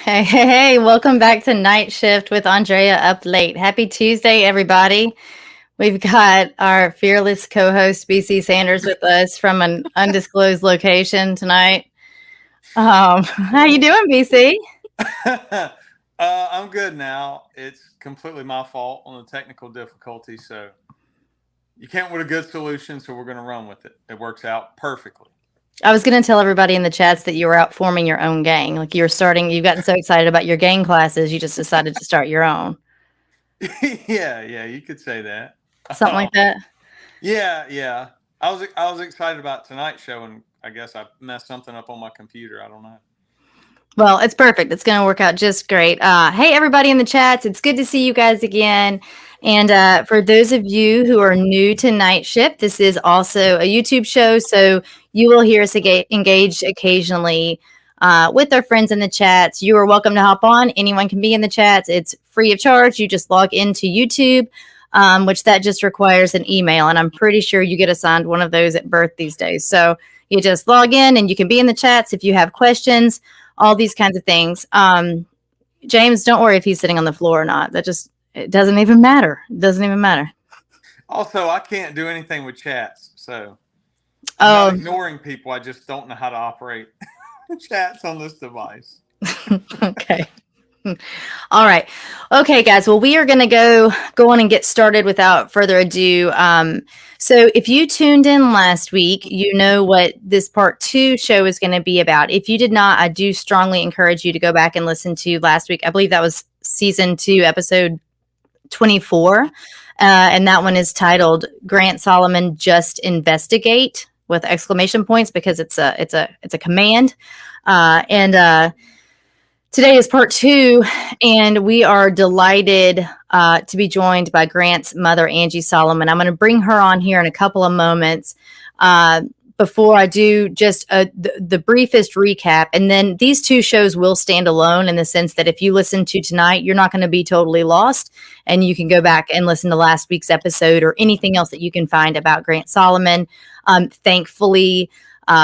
Hey, welcome back to Nightshift with Andrea Up Late. Happy Tuesday, everybody. We've got our fearless co-host, BC Sanders, with us from an undisclosed location tonight. How you doing, BC? I'm good now. It's completely my fault on the technical difficulty. So you came with a good solution, so we're going to run with it. It works out perfectly. I was going to tell everybody in the chats that you were out forming your own gang. Like you've gotten so excited about your gang classes, you just decided to start your own. Yeah, you could say that. Something like that. Yeah. I was excited about tonight's show, and I guess I messed something up on my computer. I don't know. Well, it's perfect. It's going to work out just great. Hey, everybody in the chats. It's good to see you guys again. And for those of you who are new to Night Shift, this is also a YouTube show. So you will hear us engage occasionally with our friends in the chats. You are welcome to hop on. Anyone can be in the chats. It's free of charge. You just log into YouTube, which that just requires an email. And I'm pretty sure you get assigned one of those at birth these days. So you just log in and you can be in the chats if you have questions, all these kinds of things. James, don't worry if he's sitting on the floor or not. It doesn't even matter. It doesn't even matter. Also, I can't do anything with chats, so I'm not ignoring people. I just don't know how to operate chats on this device. Okay. All right. Okay, guys. Well, we are going to go on and get started without further ado. So if you tuned in last week, you know what this part 2 show is going to be about. If you did not, I do strongly encourage you to go back and listen to last week. I believe that was season 2, episode 24. And that one is titled Grant Solomon Just Investigate with exclamation points because it's a command. Today is part 2, and we are delighted to be joined by Grant's mother, Angie Solomon. I'm going to bring her on here in a couple of moments. Before I do just the briefest recap, and then these 2 shows will stand alone in the sense that if you listen to tonight, you're not going to be totally lost, and you can go back and listen to last week's episode or anything else that you can find about Grant Solomon. Thankfully,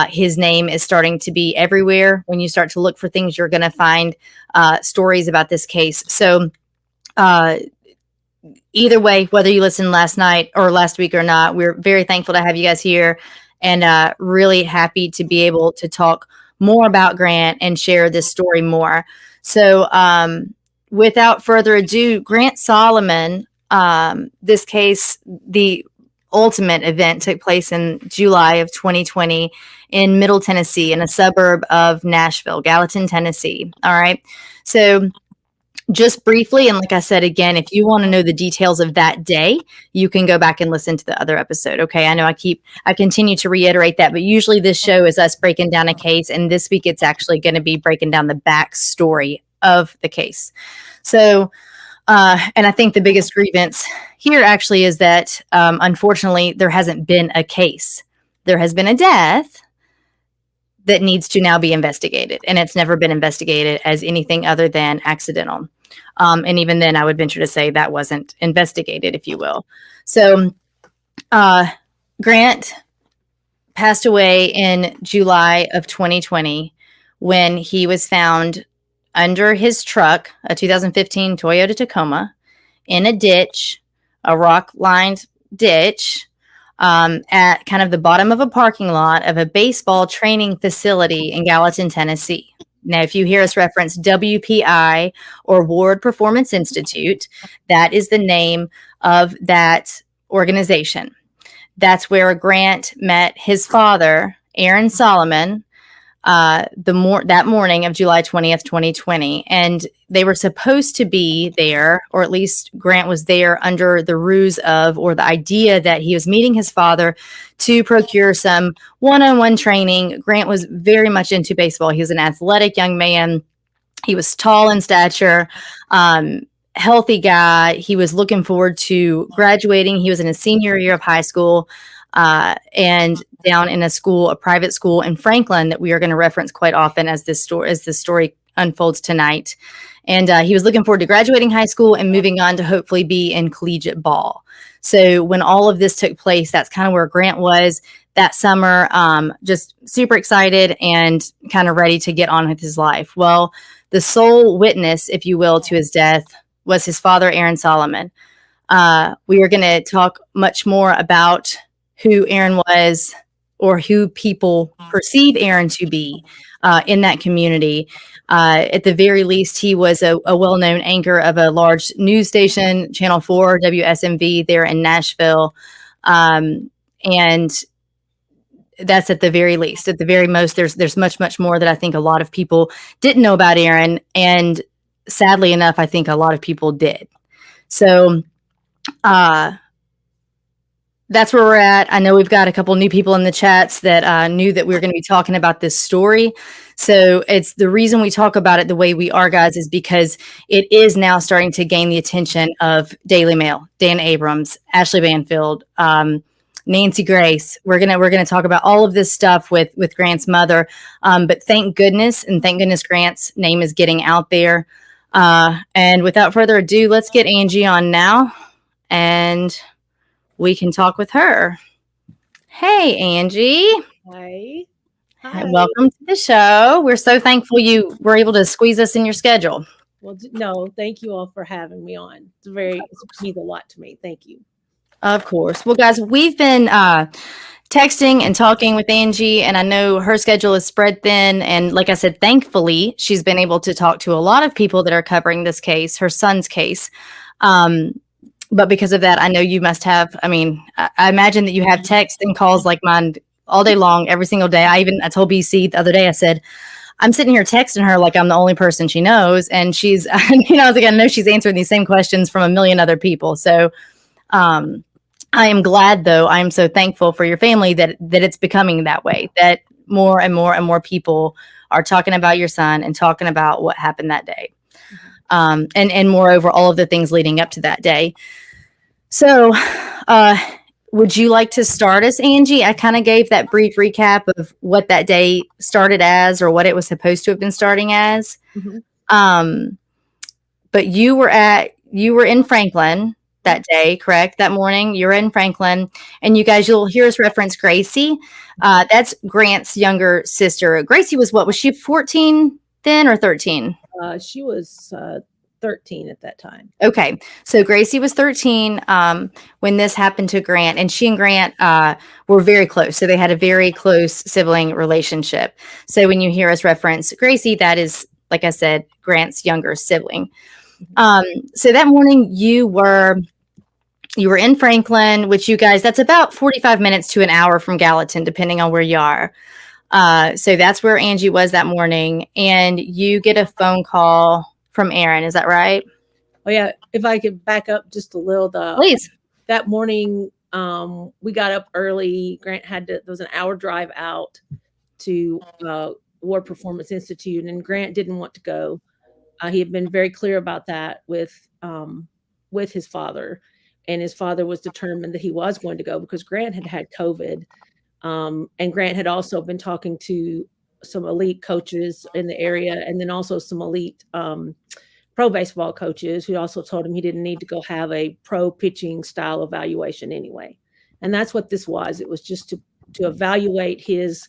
his name is starting to be everywhere. When you start to look for things, you're going to find stories about this case. So either way, whether you listened last night or last week or not, we're very thankful to have you guys here and really happy to be able to talk more about Grant and share this story more. So without further ado, Grant Solomon, this case, the ultimate event took place in July of 2020 in Middle Tennessee, in a suburb of Nashville, Gallatin, Tennessee. All right. So just briefly, and like I said, again, if you want to know the details of that day, you can go back and listen to the other episode. Okay. I know I continue to reiterate that, but usually this show is us breaking down a case. And this week it's actually going to be breaking down the backstory of the case. So, and I think the biggest grievance here actually is that, unfortunately, there hasn't been a case. There has been a death that needs to now be investigated, and it's never been investigated as anything other than accidental. And even then, I would venture to say that wasn't investigated, if you will. So, Grant passed away in July of 2020 when he was found under his truck, a 2015 Toyota Tacoma, in a ditch, a rock-lined ditch, at kind of the bottom of a parking lot of a baseball training facility in Gallatin, Tennessee. Now, if you hear us reference WPI or Ward Performance Institute, that is the name of that organization. That's where Grant met his father, Aaron Solomon, that morning of July 20th, 2020. And they were supposed to be there, or at least Grant was there under the ruse of, or the idea that he was meeting his father to procure some one-on-one training. Grant was very much into baseball. He was an athletic young man. He was tall in stature, healthy guy. He was looking forward to graduating. He was in his senior year of high school. And down in a private school in Franklin that we are going to reference quite often as this story unfolds tonight. And he was looking forward to graduating high school and moving on to hopefully be in collegiate ball. So when all of this took place, that's kind of where Grant was that summer, just super excited and kind of ready to get on with his life. Well, the sole witness, if you will, to his death was his father, Aaron Solomon. We are going to talk much more about who Aaron was, or who people perceive Aaron to be in that community. At the very least, he was a well-known anchor of a large news station, Channel 4, WSMV, there in Nashville. And that's at the very least. At the very most, there's much, much more that I think a lot of people didn't know about Aaron. And sadly enough, I think a lot of people did. So that's where we're at. I know we've got a couple new people in the chats that knew that we were going to be talking about this story. So it's the reason we talk about it the way we are, guys, is because it is now starting to gain the attention of Daily Mail, Dan Abrams, Ashley Banfield, Nancy Grace. We're gonna talk about all of this stuff with Grant's mother. But thank goodness Grant's name is getting out there. And without further ado, let's get Angie on now, and we can talk with her. Hey, Angie. Hi. Welcome to the show. We're so thankful you were able to squeeze us in your schedule. Well, no, thank you all for having me on. It means a lot to me. Thank you. Of course. Well, guys, we've been texting and talking with Angie, and I know her schedule is spread thin. And like I said, thankfully, she's been able to talk to a lot of people that are covering this case, her son's case. But because of that, I know you must have, I imagine that you have texts and calls like mine all day long, every single day. I told BC the other day, I said, I'm sitting here texting her like I'm the only person she knows. And she's, I was like, I know she's answering these same questions from a million other people. So I am glad, though. I am so thankful for your family that it's becoming that way, that more and more and more people are talking about your son and talking about what happened that day. And moreover, all of the things leading up to that day. So, would you like to start us, Angie? I kind of gave that brief recap of what that day started as, or what it was supposed to have been starting as. Mm-hmm. But you were in Franklin that day, correct? That morning, you're in Franklin, and you guys, you'll hear us reference Gracie. That's Grant's younger sister. Gracie was she 14 then, or 13? She was 13 at that time. Okay. So Gracie was 13 when this happened to Grant, and she and Grant were very close. So they had a very close sibling relationship. So when you hear us reference Gracie, that is, like I said, Grant's younger sibling. So that morning you were in Franklin, which, you guys, that's about 45 minutes to an hour from Gallatin, depending on where you are. So that's where Angie was that morning, and you get a phone call from Aaron. Is that right? Oh yeah. If I could back up just a little, please. That morning, we got up early. Grant there was an hour drive out to War Performance Institute, and Grant didn't want to go. He had been very clear about that with his father, and his father was determined that he was going to go because Grant had COVID. And Grant had also been talking to some elite coaches in the area, and then also some elite pro baseball coaches who also told him he didn't need to go have a pro pitching style evaluation anyway. And that's what this was. It was just to evaluate his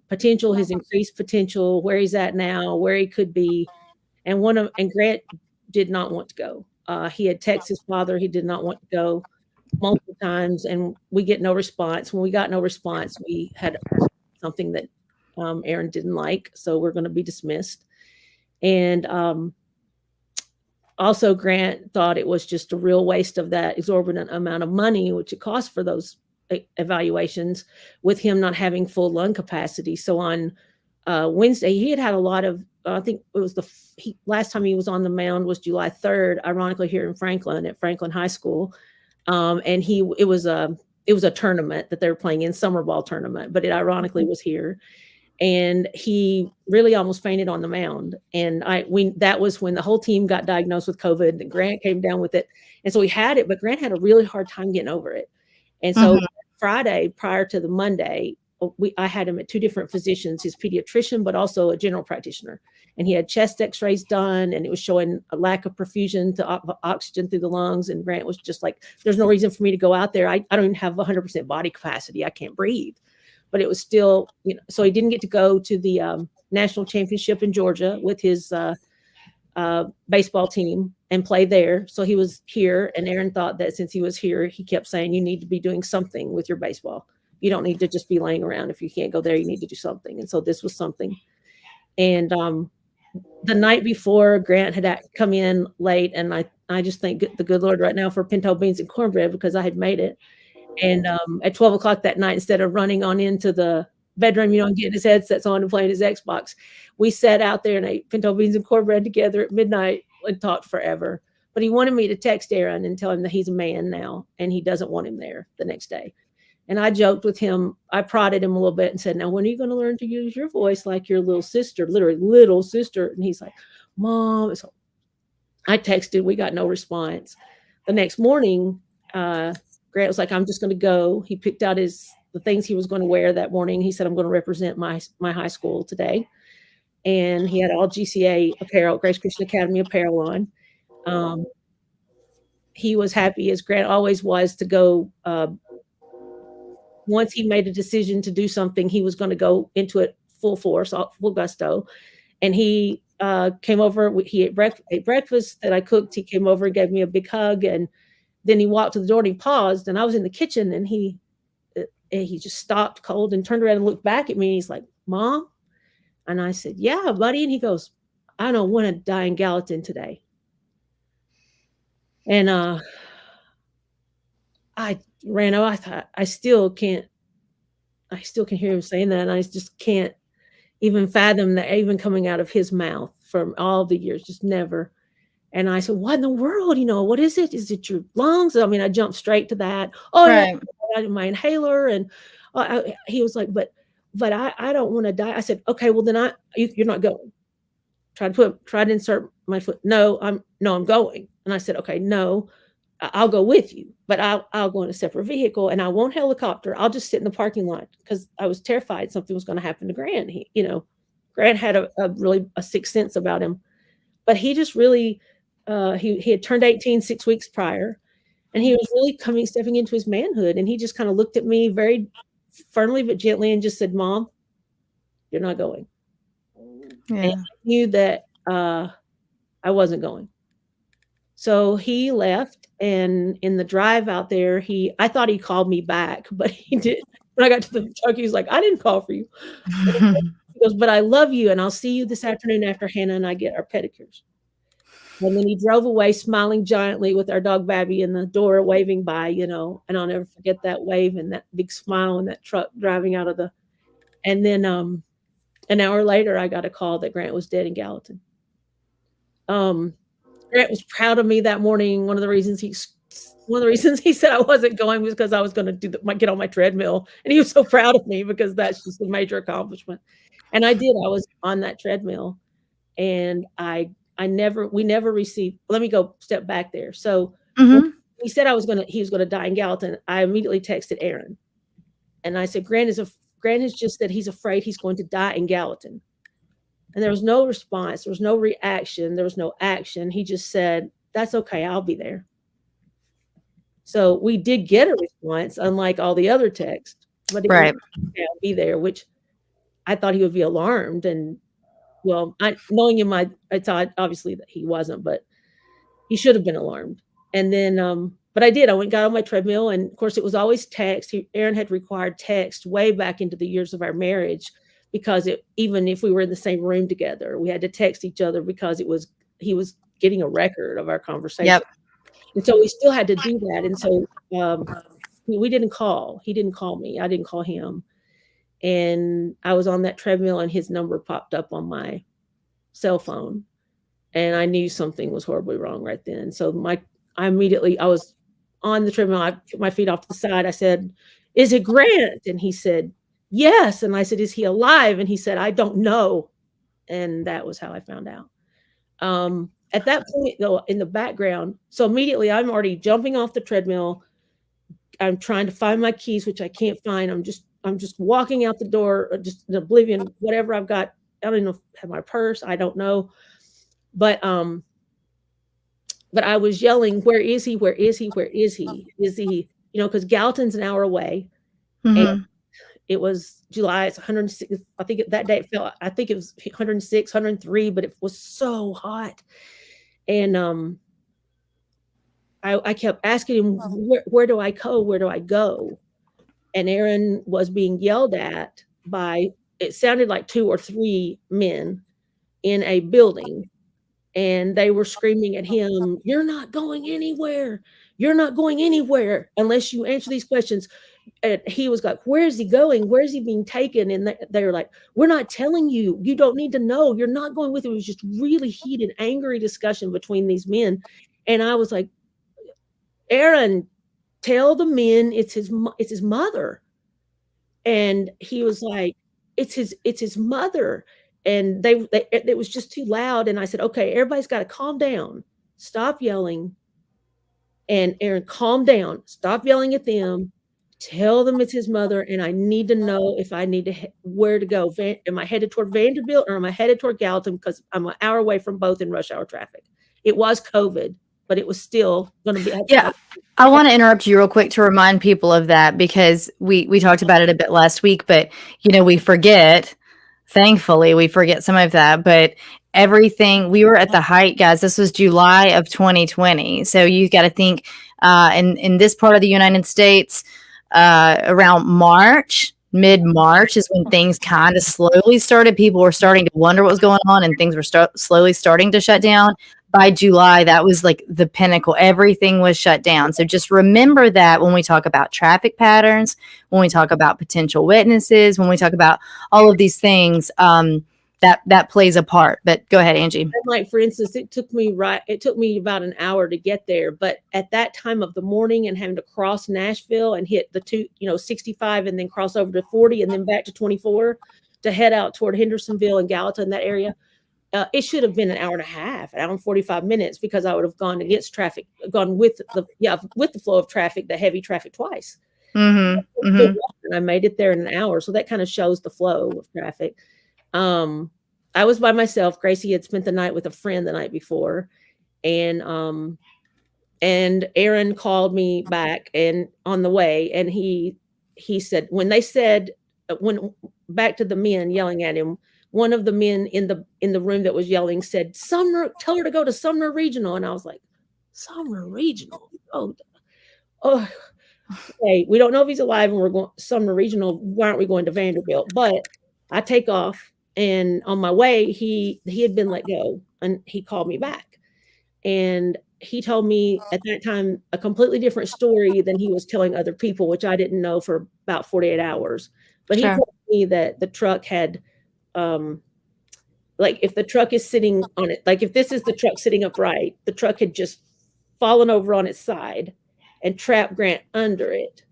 potential, his increased potential, where he's at now, where he could be. And Grant did not want to go. He had texted his father. He did not want to go multiple times, and we get no response. When we got no response, we had something that Aaron didn't like, so we're going to be dismissed. And also Grant thought it was just a real waste of that exorbitant amount of money, which it costs for those evaluations, with him not having full lung capacity. So on Wednesday, he had a lot of, I think it was last time he was on the mound was July 3rd, ironically here in Franklin at Franklin High School. And it was a tournament that they were playing in, summer ball tournament, but it ironically was here. And he really almost fainted on the mound. And that was when the whole team got diagnosed with COVID, and Grant came down with it. And so he had it, but Grant had a really hard time getting over it. And so Friday, prior to the Monday, I had him at two different physicians, his pediatrician, but also a general practitioner. And he had chest x-rays done, and it was showing a lack of perfusion to oxygen through the lungs. And Grant was just like, there's no reason for me to go out there. I don't even have 100% body capacity. I can't breathe. But it was still, so he didn't get to go to the national championship in Georgia with his baseball team and play there. So he was here, and Aaron thought that since he was here, he kept saying, you need to be doing something with your baseball. You don't need to just be laying around. If you can't go there, you need to do something. And so this was something. And the night before, Grant had come in late, and I just thank the good Lord right now for pinto beans and cornbread, because I had made it. And at 12 o'clock that night, instead of running on into the bedroom, and getting his headsets on and playing his Xbox, we sat out there and ate pinto beans and cornbread together at midnight and talked forever. But he wanted me to text Aaron and tell him that he's a man now and he doesn't want him there the next day. And I joked with him. I prodded him a little bit and said, now, when are you going to learn to use your voice like your little sister, literally little sister? And he's like, Mom. So I texted. We got no response. The next morning, Grant was like, I'm just going to go. He picked out the things he was going to wear that morning. He said, I'm going to represent my high school today. And he had all GCA apparel, Grace Christian Academy apparel on. He was happy, as Grant always was, to go. Once he made a decision to do something, he was going to go into it full force, full gusto. And he came over. He ate breakfast that I cooked. He came over and gave me a big hug. And then he walked to the door and he paused. And I was in the kitchen, and he just stopped cold and turned around and looked back at me. And he's like, Mom? And I said, yeah, buddy. And he goes, I don't want to die in Gallatin today. And I ran out. I thought, I still can hear him saying that. And I just can't even fathom that even coming out of his mouth from all the years, just never. And I said, what in the world? What is it? Is it your lungs? I mean, I jumped straight to that. Oh, right. Yeah, my inhaler. And he was like, but I don't want to die. I said, okay, well then you're not going. Try to insert my foot. No, I'm going. And I said, okay, no, I'll go with you, but I'll go in a separate vehicle, and I won't helicopter. I'll just sit in the parking lot, because I was terrified something was going to happen to Grant. Grant had a really a sixth sense about him, but he just really, he had turned 18 6 weeks prior, and he was really stepping into his manhood. And he just kind of looked at me very firmly but gently and just said, Mom, you're not going. Yeah. And I knew that I wasn't going. So he left, and in the drive out there, I thought he called me back, but he didn't. When I got to the truck, he was like, I didn't call for you. He goes, but I love you, and I'll see you this afternoon after Hannah and I get our pedicures. And then he drove away smiling giantly with our dog Babby in the door waving by, and I'll never forget that wave and that big smile and that truck driving out of and then an hour later, I got a call that Grant was dead in Gallatin. Grant was proud of me that morning. One of the reasons he said I wasn't going was because I was going to get on my treadmill, and he was so proud of me because that's just a major accomplishment. And I did. I was on that treadmill, and we never received. Let me go step back there. So when he said he was going to die in Gallatin, I immediately texted Aaron, and I said, Grant has just said he's afraid he's going to die in Gallatin. And there was no response. There was no reaction. There was no action. He just said, that's okay. I'll be there. So we did get a response, unlike all the other texts. But right. I'll be there, which I thought he would be alarmed. And, well, knowing him, I thought obviously that he wasn't, but he should have been alarmed. And then, but I did. I went and got on my treadmill. And, of course, it was always text. Aaron had required text way back into the years of our marriage, because even if we were in the same room together, we had to text each other, because he was getting a record of our conversation. Yep. And so we still had to do that. And so we didn't call. He didn't call me. I didn't call him. And I was on that treadmill, and his number popped up on my cell phone. And I knew something was horribly wrong right then. So I was on the treadmill. I put my feet off to the side. I said, is it Grant? And he said, yes. And I said, is he alive? And he said, I don't know. And that was how I found out. At that point, though, in the background, so immediately I'm already jumping off the treadmill. I'm trying to find my keys, which I can't find. I'm just walking out the door, just in oblivion, whatever I've got. I don't even know if I have my purse. I don't know. But I was yelling, where is he? Where is he? Where is he? Is he, because Gallatin's an hour away. Mm-hmm. it was July. It's 106. I think that day it felt, I think it was 106, 103, but it was so hot. And I kept asking him, where do I go? Where do I go? And Aaron was being yelled at by, it sounded like 2 or 3 men in a building. And they were screaming at him, "You're not going anywhere. You're not going anywhere unless you answer these questions." And he was like, "Where is he going? Where is he being taken?" And they were like, "We're not telling you. You don't need to know. You're not going with him." It was just really heated, angry discussion between these men. And I was like, "Aaron, tell the men it's his mother." And he was like, it's his mother. And it was just too loud. And I said, "Okay, everybody's got to calm down. Stop yelling." And Aaron, calm down. Stop yelling at them. Tell them it's his mother. And I need to know if I need to, where to go. Am I headed toward Vanderbilt or am I headed toward Gallatin? Because I'm an hour away from both in rush hour traffic. It was COVID, but it was still going to be. Yeah. I want to interrupt you real quick to remind people of that, because we talked about it a bit last week, but we forget, thankfully we forget some of that, but everything, we were at the height, guys. This was July of 2020. So you got to think in this part of the United States, around mid-March is when things kind of slowly started. People were starting to wonder what was going on, and things were slowly starting to shut down. By July, that was like the pinnacle. Everything was shut down. So just remember that when we talk about traffic patterns, when we talk about potential witnesses, when we talk about all of these things, that plays a part. But go ahead, Angie. Like, for instance, it took me about an hour to get there. But at that time of the morning and having to cross Nashville and hit the 65 and then cross over to 40 and then back to 24 to head out toward Hendersonville and Gallatin, that area, it should have been an hour and a half, an hour and 45 minutes, because I would have gone against traffic, gone with the flow of traffic, the heavy traffic twice. Mm-hmm. Mm-hmm. And I made it there in an hour. So that kind of shows the flow of traffic. I was by myself. Gracie had spent the night with a friend the night before. And Aaron called me back and on the way. And he said, when back to the men yelling at him, one of the men in the room that was yelling said, "Sumner, tell her to go to Sumner Regional." And I was like, Sumner Regional? Oh, okay. We don't know if he's alive, and we're going Sumner Regional. Why aren't we going to Vanderbilt? But I take off, and on my way, he had been let go, and he called me back, and he told me at that time a completely different story than he was telling other people, which I didn't know for about 48 hours. But he told me that the truck had, like, if the truck is sitting on it, like if this is the truck sitting upright, the truck had just fallen over on its side and trapped Grant under it.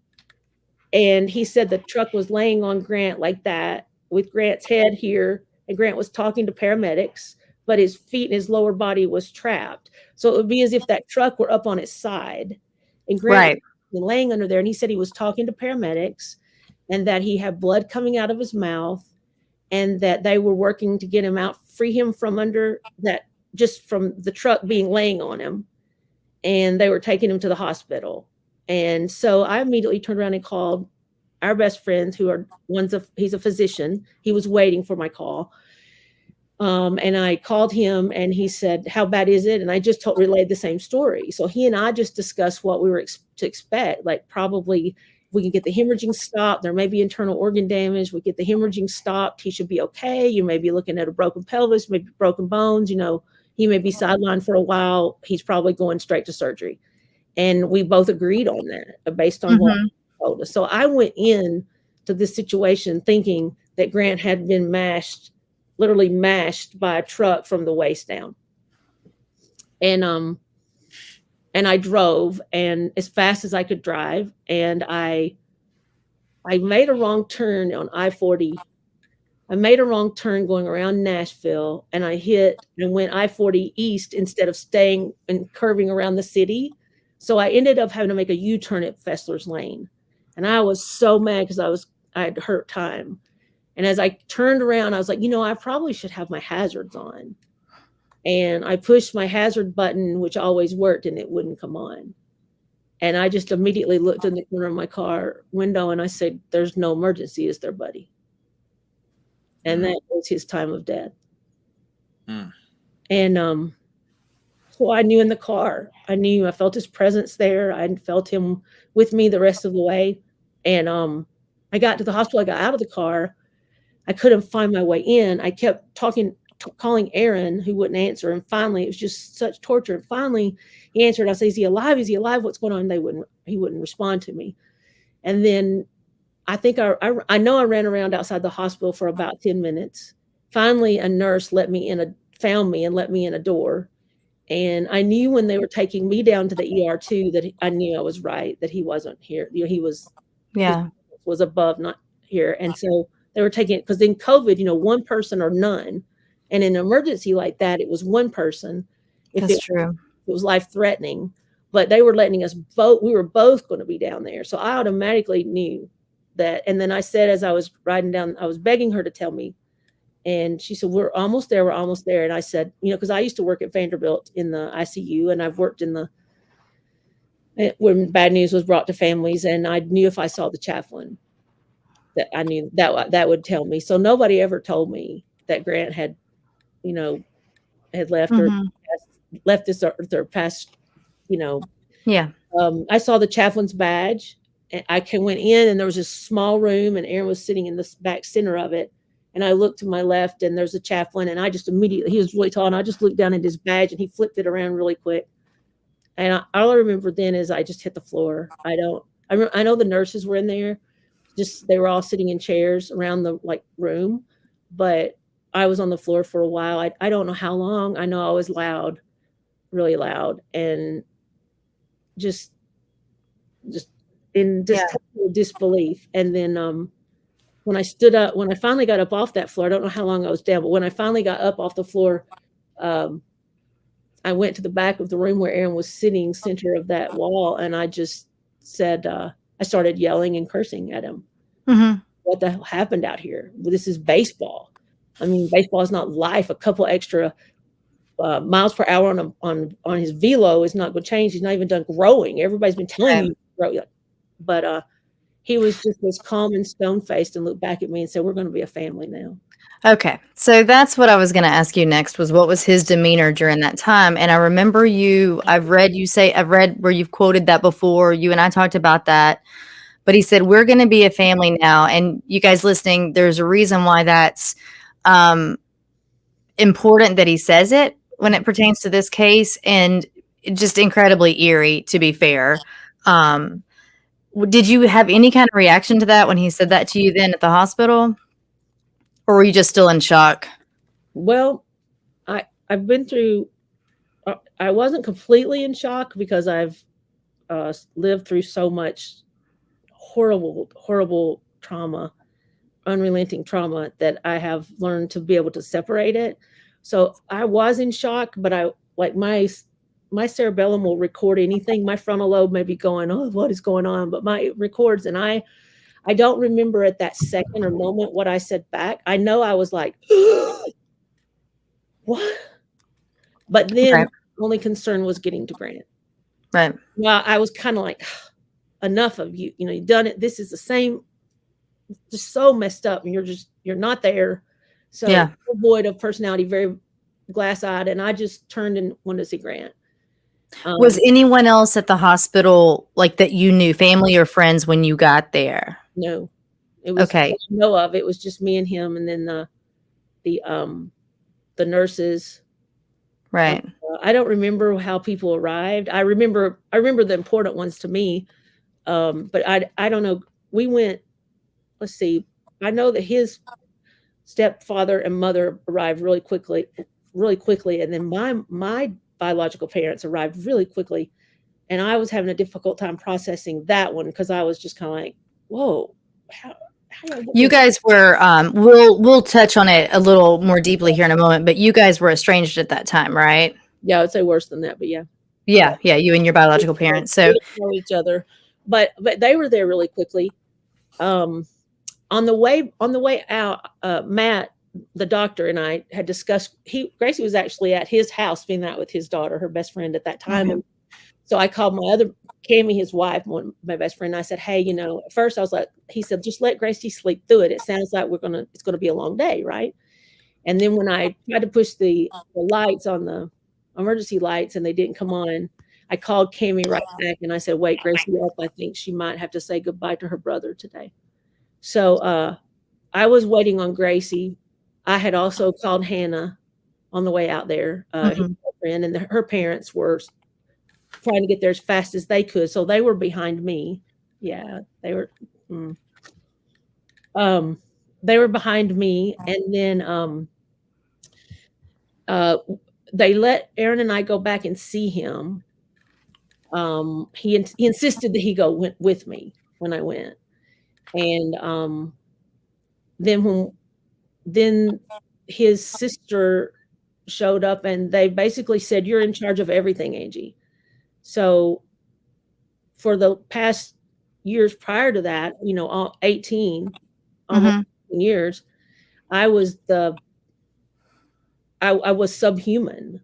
And he said the truck was laying on Grant like that, with Grant's head here, and Grant was talking to paramedics, but his feet and his lower body was trapped. So it would be as if that truck were up on its side, and Grant was laying under there. And he said he was talking to paramedics, and that he had blood coming out of his mouth, and that they were working to get him out, free him from under that, just from the truck being laying on him. And they were taking him to the hospital. And so I immediately turned around and called our best friends, he's a physician. He was waiting for my call. And I called him, and he said, "How bad is it?" And I just relayed the same story. So he and I just discussed what we were to expect. Like, probably we can get the hemorrhaging stopped. There may be internal organ damage. We get the hemorrhaging stopped. He should be okay. You may be looking at a broken pelvis, maybe broken bones. He may be sidelined for a while. He's probably going straight to surgery. And we both agreed on that based on what he told us. So I went in to this situation thinking that Grant had been literally mashed by a truck from the waist down. And I drove, and as fast as I could drive, and I made a wrong turn on I-40. I made a wrong turn going around Nashville, and I hit and went I-40 east instead of staying and curving around the city. So I ended up having to make a U-turn at Fessler's Lane. And I was so mad because I had hurt time. And as I turned around, I was like, I probably should have my hazards on. And I pushed my hazard button, which always worked, and it wouldn't come on. And I just immediately looked in the corner of my car window and I said, "There's no emergency, is there, buddy?" And that was his time of death. And so I knew in the car, I felt his presence there. I felt him with me the rest of the way. And I got to the hospital. I got out of the car. I couldn't find my way in. I kept calling Aaron, who wouldn't answer. And finally, it was just such torture. And finally, he answered. I said, "Is he alive? Is he alive? What's going on?" He wouldn't respond to me. And then I think I know I ran around outside the hospital for about 10 minutes. Finally, a nurse found me and let me in a door. And I knew when they were taking me down to the ER too, that I knew I was right, that he wasn't here. He was above, not here. And so they were taking it, because in COVID, one person or none. And in an emergency like that, it was one person. That's true. It was life threatening, but they were letting us both, we were both going to be down there. So I automatically knew that. And then I said, as I was riding down, I was begging her to tell me. And she said, "We're almost there. We're almost there." And I said, because I used to work at Vanderbilt in the ICU, and I've worked when bad news was brought to families. And I knew if I saw the chaplain, that I knew that would tell me. So nobody ever told me that Grant had left or left this earth or passed, Yeah. I saw the chaplain's badge, and I went in, and there was this small room, and Aaron was sitting in the back center of it. And I looked to my left, and there's a chaplain, and I just immediately, he was really tall, and I just looked down at his badge, and he flipped it around really quick. And all I remember then is I just hit the floor. I know the nurses were in there, they were all sitting in chairs around the room, but I was on the floor for a while. I don't know how long. I know I was loud, really loud, and just in total disbelief. And then, when I finally got up off that floor, I don't know how long I was down, but when I finally got up off the floor, I went to the back of the room where Aaron was sitting, center of that wall, and I just said, I started yelling and cursing at him. What the hell happened out here? Well, this is baseball. I mean, baseball is not life. A couple extra miles per hour on his velo is not going to change. He's not even done growing. Everybody's been telling you to grow. But he was just as calm and stone-faced and looked back at me and said, "We're going to be a family now." Okay. So that's what I was going to ask you next, was what was his demeanor during that time? And I remember I've read where you've quoted that before. You and I talked about that. But he said, "We're going to be a family now." And you guys listening, there's a reason why that's important that he says it when it pertains to this case, and just incredibly eerie, to be fair. Did you have any kind of reaction to that when he said that to you then at the hospital? Or were you just still in shock? Well, I've been through, I wasn't completely in shock, because I've lived through so much horrible, horrible trauma, unrelenting trauma, that I have learned to be able to separate it. So I was in shock, but my cerebellum will record anything. My frontal lobe may be going, "Oh, what is going on?" But my records, and I don't remember at that second or moment what I said back. I know I was like, "What?" But then the only concern was getting to Grant. Right. Well, I was kind of like, "Enough of you. You've done it. This is the same, just so messed up, and you're not there." So void of personality, very glass-eyed, and I just turned and wanted to see Grant. Was anyone else at the hospital that you knew, family or friends, when you got there? No, it was okay. No, it was just me and him, and then the nurses. Right. I don't remember how people arrived. I remember the important ones to me, but I don't know. We went. Let's see. I know that his stepfather and mother arrived really quickly, and then my biological parents arrived really quickly, and I was having a difficult time processing that one, because I was just kind of like, "Whoa, how you guys were we'll touch on it a little more deeply here in a moment, but you guys were estranged at that time, right? Yeah, I would say worse than that, but yeah, you and your biological parents. So we didn't know each other, but they were there really quickly. On the way out, Matt, the doctor, and I had discussed. Gracie was actually at his house, being out with his daughter, her best friend at that time, and So I called my other Cammy, his wife, my best friend. I said, hey, at first I was like, he said, just let Gracie sleep through it. It sounds like it's going to be a long day. Right. And then when I tried to push the lights on the emergency lights and they didn't come on, I called Cammy right back and I said, wake Gracie up. I think she might have to say goodbye to her brother today. So I was waiting on Gracie. I had also called Hannah on the way out there, his friend, and her parents were trying to get there as fast as they could. So they were behind me. Yeah, they were. They were behind me, and then they let Aaron and I go back and see him. He insisted that he went with me when I went, and then his sister showed up, and they basically said, "You're in charge of everything, Angie." So for the past years prior to that, all 18, almost 18 years, I was subhuman.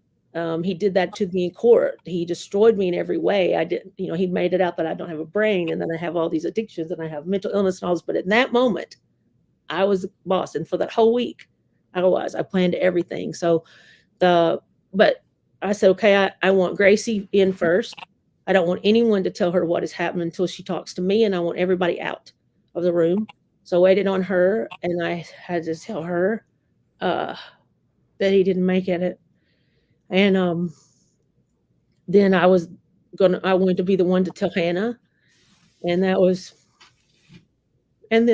He did that to me in court. He destroyed me in every way. I didn't, he made it out that I don't have a brain and then I have all these addictions and I have mental illness and all this. But in that moment, I was the boss. And for that whole week, I planned everything. But I said, okay, I want Gracie in first. I don't want anyone to tell her what has happened until she talks to me. And I want everybody out of the room. So I waited on her and I had to tell her that he didn't make it. And then I wanted to be the one to tell Hannah. And then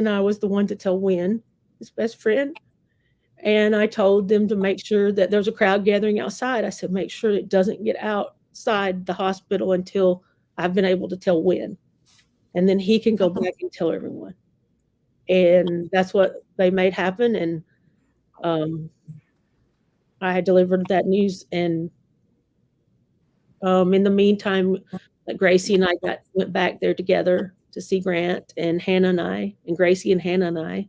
I was the one to tell Wynn, his best friend. And I told them to make sure that there's a crowd gathering outside. I said, make sure it doesn't get outside the hospital until I've been able to tell Wynn. And then he can go back and tell everyone. And that's what they made happen. And I had delivered that news. And in the meantime, Gracie and I went back there together to see Grant and Hannah and I, and Gracie and Hannah and I.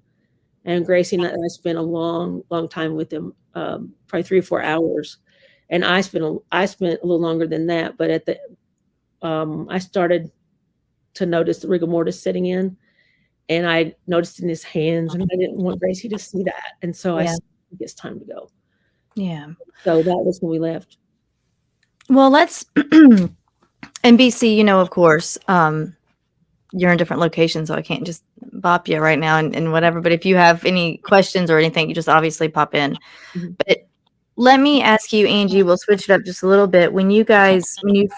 And Gracie and I spent a long, long time with him, probably 3 or 4 hours. And I spent a little longer than that. But I started to notice the rigor mortis setting in, and I noticed in his hands, and I didn't want Gracie to see that. And so I said, it's time to go. Yeah. So that was when we left. Well, let's in BC, of course, you're in different locations, so I can't just bop you right now and whatever. But if you have any questions or anything, you just obviously pop in. But let me ask you, Angie, we'll switch it up just a little bit. When you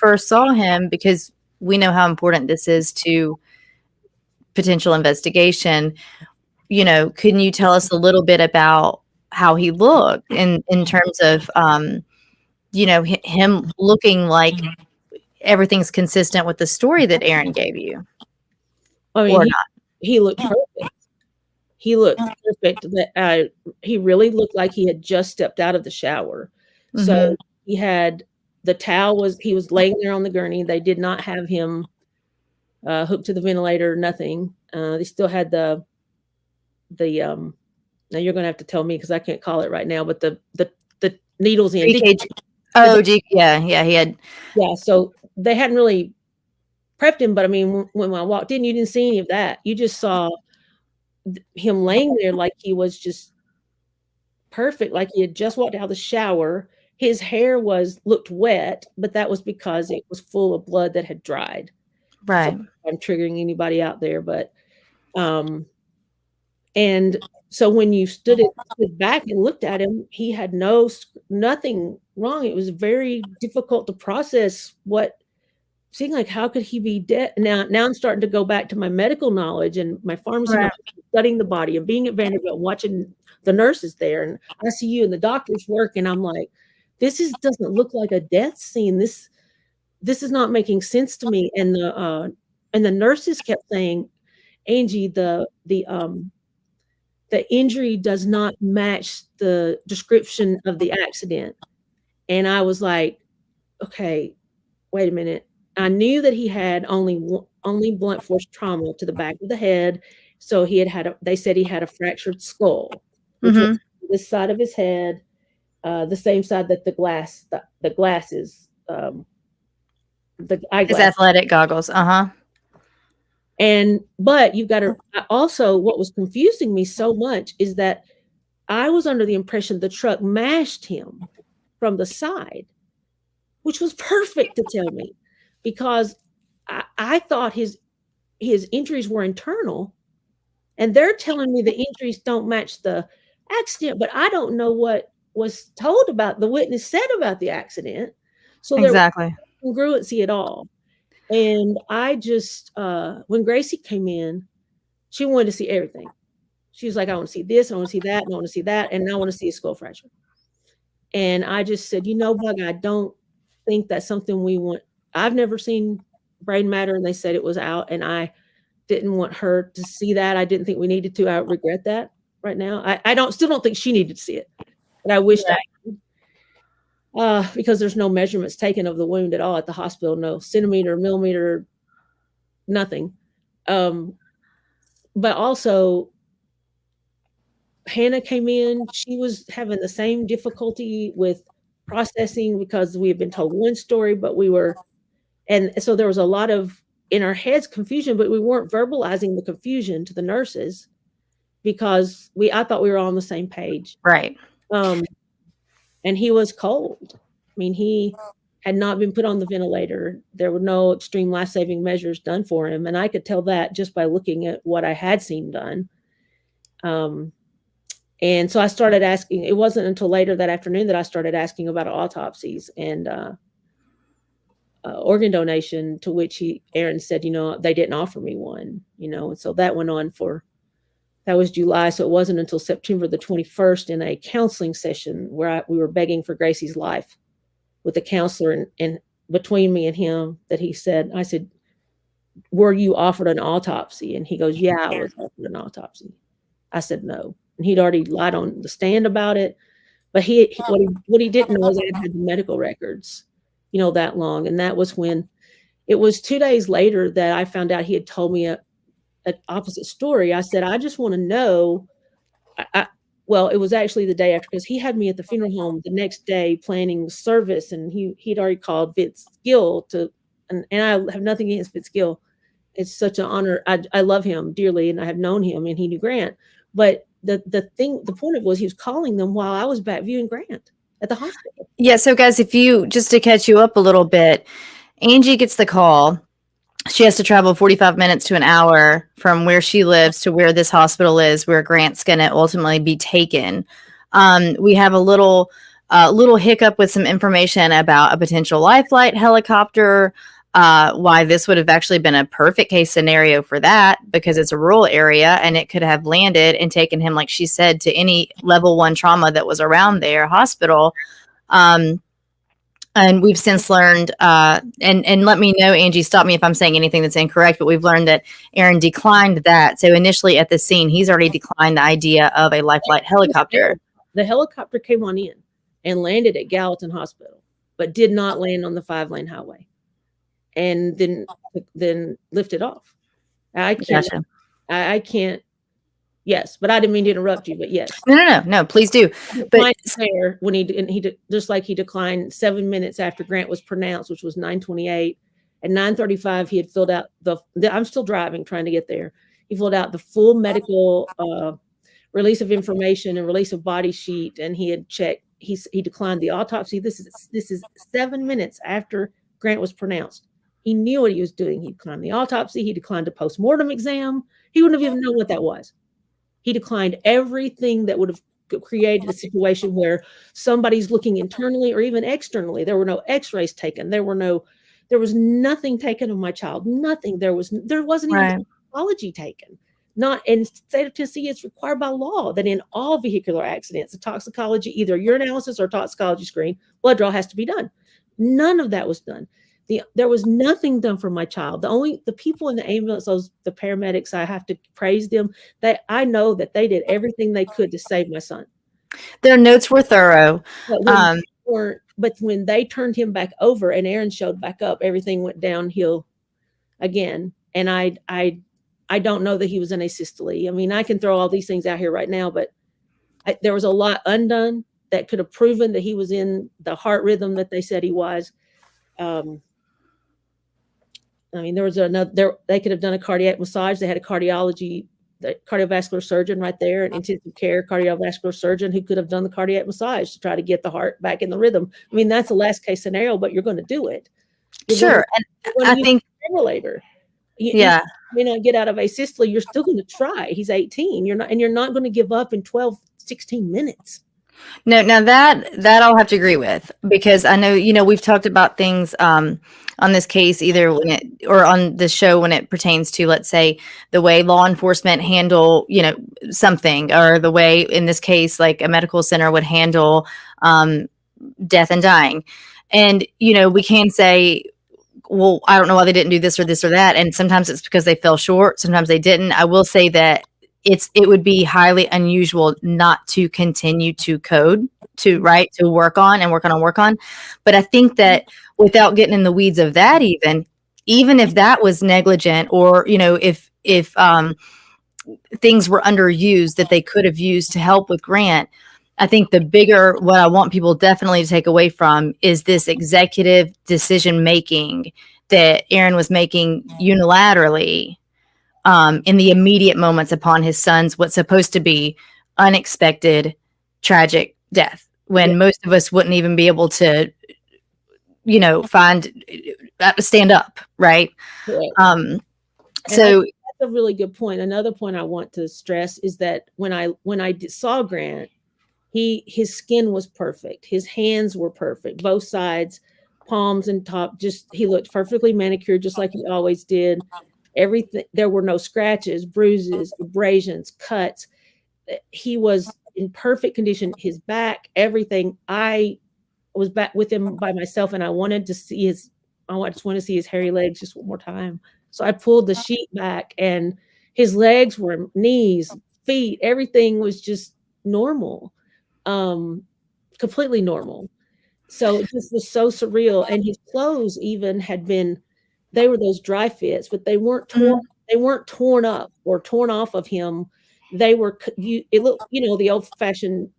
first saw him, because we know how important this is to potential investigation, can you tell us a little bit about how he looked in terms of, him looking like everything's consistent with the story that Aaron gave you? I mean, he looked perfect. He looked perfect. He really looked like he had just stepped out of the shower. So he had the towel he was laying there on the gurney. They did not have him hooked to the ventilator, nothing. They still had the now you're going to have to tell me because I can't call it right now, but the needles in. Oh, yeah, he had. Yeah, so they hadn't really prepped him, but I mean, when I walked in, you didn't see any of that. You just saw him laying there like he was just perfect, like he had just walked out of the shower. His hair looked wet, but that was because it was full of blood that had dried. Right. So I'm triggering anybody out there, but and so when you stood back and looked at him, he had nothing wrong. It was very difficult to process seeing like, how could he be dead? Now I'm starting to go back to my medical knowledge and my pharmacy knowledge, studying the body and being at Vanderbilt, watching the nurses there and ICU and the doctors work. And I'm like, this doesn't look like a death scene. This is not making sense to me. And the nurses kept saying, Angie, the injury does not match the description of the accident. And I was like, okay, wait a minute. I knew that he had only blunt force trauma to the back of the head. So they said he had a fractured skull, which was this side of his head, the same side that the glass is the eyeglasses. His athletic goggles. But you've got to also, what was confusing me so much is that I was under the impression the truck mashed him from the side, which was perfect to tell me, because I thought his injuries were internal, and they're telling me the injuries don't match the accident, but I don't know what was told about the witness said about the accident. So Exactly. there was congruency at all. And I just, when Gracie came in, she wanted to see everything. She was like, I want to see this, I want to see that, and I want to see that, and I want to see a skull fracture. And I just said, Bug, I don't think that's something we want. I've never seen brain matter, and they said it was out, and I didn't want her to see that. I didn't think we needed to. I regret that right now. I still don't think she needed to see it, but I wished I could. Because there's no measurements taken of the wound at all at the hospital, no centimeter, millimeter, nothing. But also, Hannah came in. She was having the same difficulty with processing because we had been told one story, but and so there was a lot of, in our heads, confusion, but we weren't verbalizing the confusion to the nurses because I thought we were all on the same page. Right. And he was cold. I mean, he had not been put on the ventilator. There were no extreme life-saving measures done for him. And I could tell that just by looking at what I had seen done. And so I started asking. It wasn't until later that afternoon that I started asking about autopsies and organ donation, to which Aaron said, they didn't offer me one, and so that went on that was July. So it wasn't until September the 21st in a counseling session where we were begging for Gracie's life with the counselor, and between me and him, that I said, were you offered an autopsy? And he goes, yeah, I was offered an autopsy. I said, no. And he'd already lied on the stand about it. But what he didn't know is I had the medical records, that long. And that was when it was 2 days later that I found out he had told me an opposite story. I said, I just want to know. Well, it was actually the day after, because he had me at the funeral home the next day planning service, and he'd already called Fitz Gill and I have nothing against Fitz Gill. It's such an honor. I love him dearly, and I have known him, and he knew Grant. But the point of it was he was calling them while I was back viewing Grant at the hospital. Yeah. So guys, just to catch you up a little bit, Angie gets the call. She has to travel 45 minutes to an hour from where she lives to where this hospital is, where Grant's going to ultimately be taken. We have a little hiccup with some information about a potential life flight helicopter, why this would have actually been a perfect case scenario for that, because it's a rural area and it could have landed and taken him, like she said, to any level 1 trauma that was around their hospital. And we've since learned, and let me know, Angie, stop me if I'm saying anything that's incorrect, but we've learned that Aaron declined that. So initially at the scene, he's already declined the idea of a life flight helicopter. The helicopter came on in and landed at Gallatin Hospital, but did not land on the 5-lane highway, and then lifted off. I can't. Yes, but I didn't mean to interrupt you. But yes, no, please do. But there, when he just like he declined 7 minutes after Grant was pronounced, which was 9:28. At 9:35, he had filled out I'm still driving, trying to get there. He filled out the full medical release of information and release of body sheet, and he had checked. He declined the autopsy. This is 7 minutes after Grant was pronounced. He knew what he was doing. He declined the autopsy. He declined a postmortem exam. He wouldn't have even known what that was. He declined everything that would have created a situation where somebody's looking internally or even externally. There were no x-rays taken. There was nothing taken of my child. Nothing. There wasn't even toxicology taken. Not in the state of Tennessee, it's required by law that in all vehicular accidents, the toxicology, either urinalysis or toxicology screen, blood draw has to be done. None of that was done. There was nothing done for my child. The people in the ambulance, the paramedics, I have to praise them. That I know that they did everything they could to save my son. Their notes were thorough. But when they turned him back over and Aaron showed back up, everything went downhill again. And I don't know that he was in asystole. I mean, I can throw all these things out here right now, but there was a lot undone that could have proven that he was in the heart rhythm that they said he was. I mean, there was they could have done a cardiac massage. They had the cardiovascular surgeon right there, an intensive care cardiovascular surgeon who could have done the cardiac massage to try to get the heart back in the rhythm. I mean, that's the last case scenario, but you're going to do it. Sure. And I think, defibrillator. yeah. You may not get out of asystole. You're still going to try. He's 18. You're not going to give up in 12, 16 minutes. No, now that I'll have to agree with, because I know, we've talked about things on this case, either or on the show when it pertains to, let's say, the way law enforcement handle, something, or the way in this case, like a medical center would handle death and dying. And, we can say, well, I don't know why they didn't do this or that. And sometimes it's because they fell short. Sometimes they didn't. I will say that it would be highly unusual not to continue to code, to work on. But I think that without getting in the weeds of that, even if that was negligent, or, if things were underused that they could have used to help with Grant, I think what I want people definitely to take away from is this executive decision making that Aaron was making unilaterally in the immediate moments upon his son's what's supposed to be unexpected, tragic death, when most of us wouldn't even be able to, stand up, right? Right. So that's a really good point. Another point I want to stress is that when I saw Grant, his skin was perfect. His hands were perfect, both sides, palms and top. He looked perfectly manicured, just like he always did. Everything, there were no scratches, bruises, abrasions, cuts. He was in perfect condition. His back, everything. I was back with him by myself, and I wanted to see his hairy legs just one more time. So I pulled the sheet back, and his legs were, knees, feet, everything was just normal, completely normal. So it just was so surreal. And his clothes even they were those dry fits, but they weren't torn. Mm-hmm. They weren't torn up or torn off of him. They were, it looked, the old fashioned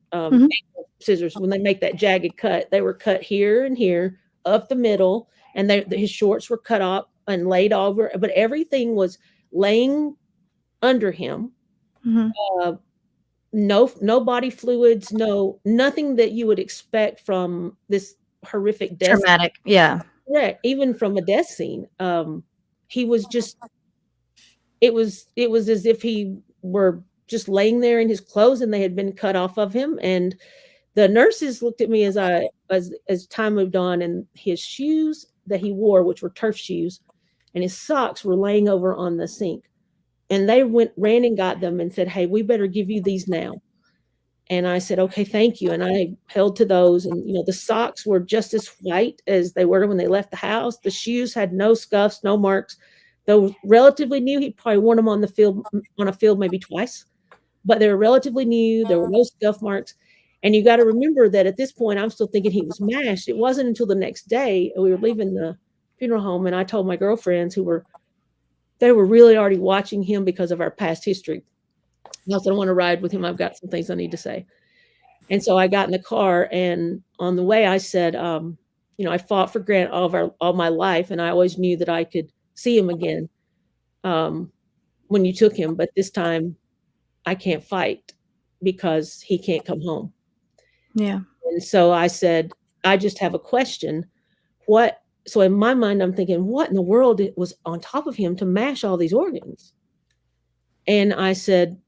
scissors, when they make that jagged cut, they were cut here and here up the middle, and his shorts were cut off and laid over, but everything was laying under him. Mm-hmm. No body fluids, nothing that you would expect from this horrific death. Traumatic. Yeah. Correct. Even from a death scene. He was just, it was as if he were just laying there in his clothes and they had been cut off of him. And the nurses looked at me as time moved on, and his shoes that he wore, which were turf shoes, and his socks were laying over on the sink. And they ran and got them and said, "Hey, we better give you these now." And I said, "Okay, thank you." And I held to those, and the socks were just as white as they were when they left the house. The shoes had no scuffs, no marks. Though relatively new, he probably worn them on a field maybe twice, but they were relatively new. There were no scuff marks. And you got to remember that at this point, I'm still thinking he was mashed. It wasn't until the next day we were leaving the funeral home, and I told my girlfriends they were really already watching him because of our past history. I also don't want to ride with him. I've got some things I need to say. And so I got in the car, and on the way I said, I fought for Grant all my life, and I always knew that I could see him again when you took him. But this time I can't fight because he can't come home. Yeah. And so I said, I just have a question. So in my mind, I'm thinking, what in the world was on top of him to mash all these organs? And I said,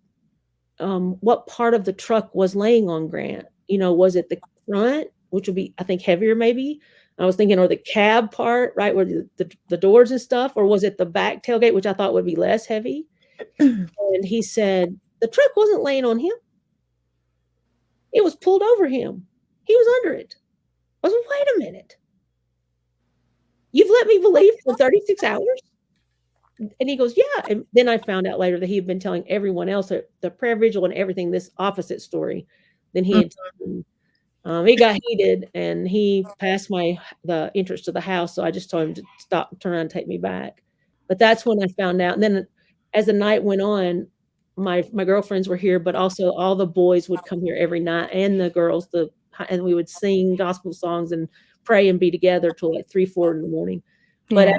what part of the truck was laying on Grant? Was it the front, which would be, I think, heavier maybe? I was thinking, or the cab part, right, where the doors and stuff, or was it the back tailgate, which I thought would be less heavy? And he said, the truck wasn't laying on him. It was pulled over him. He was under it. I was like, wait a minute. You've let me believe for 36 hours? And he goes, yeah. And then I found out later that he had been telling everyone else at the prayer vigil and everything this opposite story than he had told. It got heated, and he passed the entrance to the house. So I just told him to stop, turn around, and take me back. But that's when I found out. And then as the night went on, my girlfriends were here, but also all the boys would come here every night, and the girls, and we would sing gospel songs and pray and be together till like 3-4 in the morning. But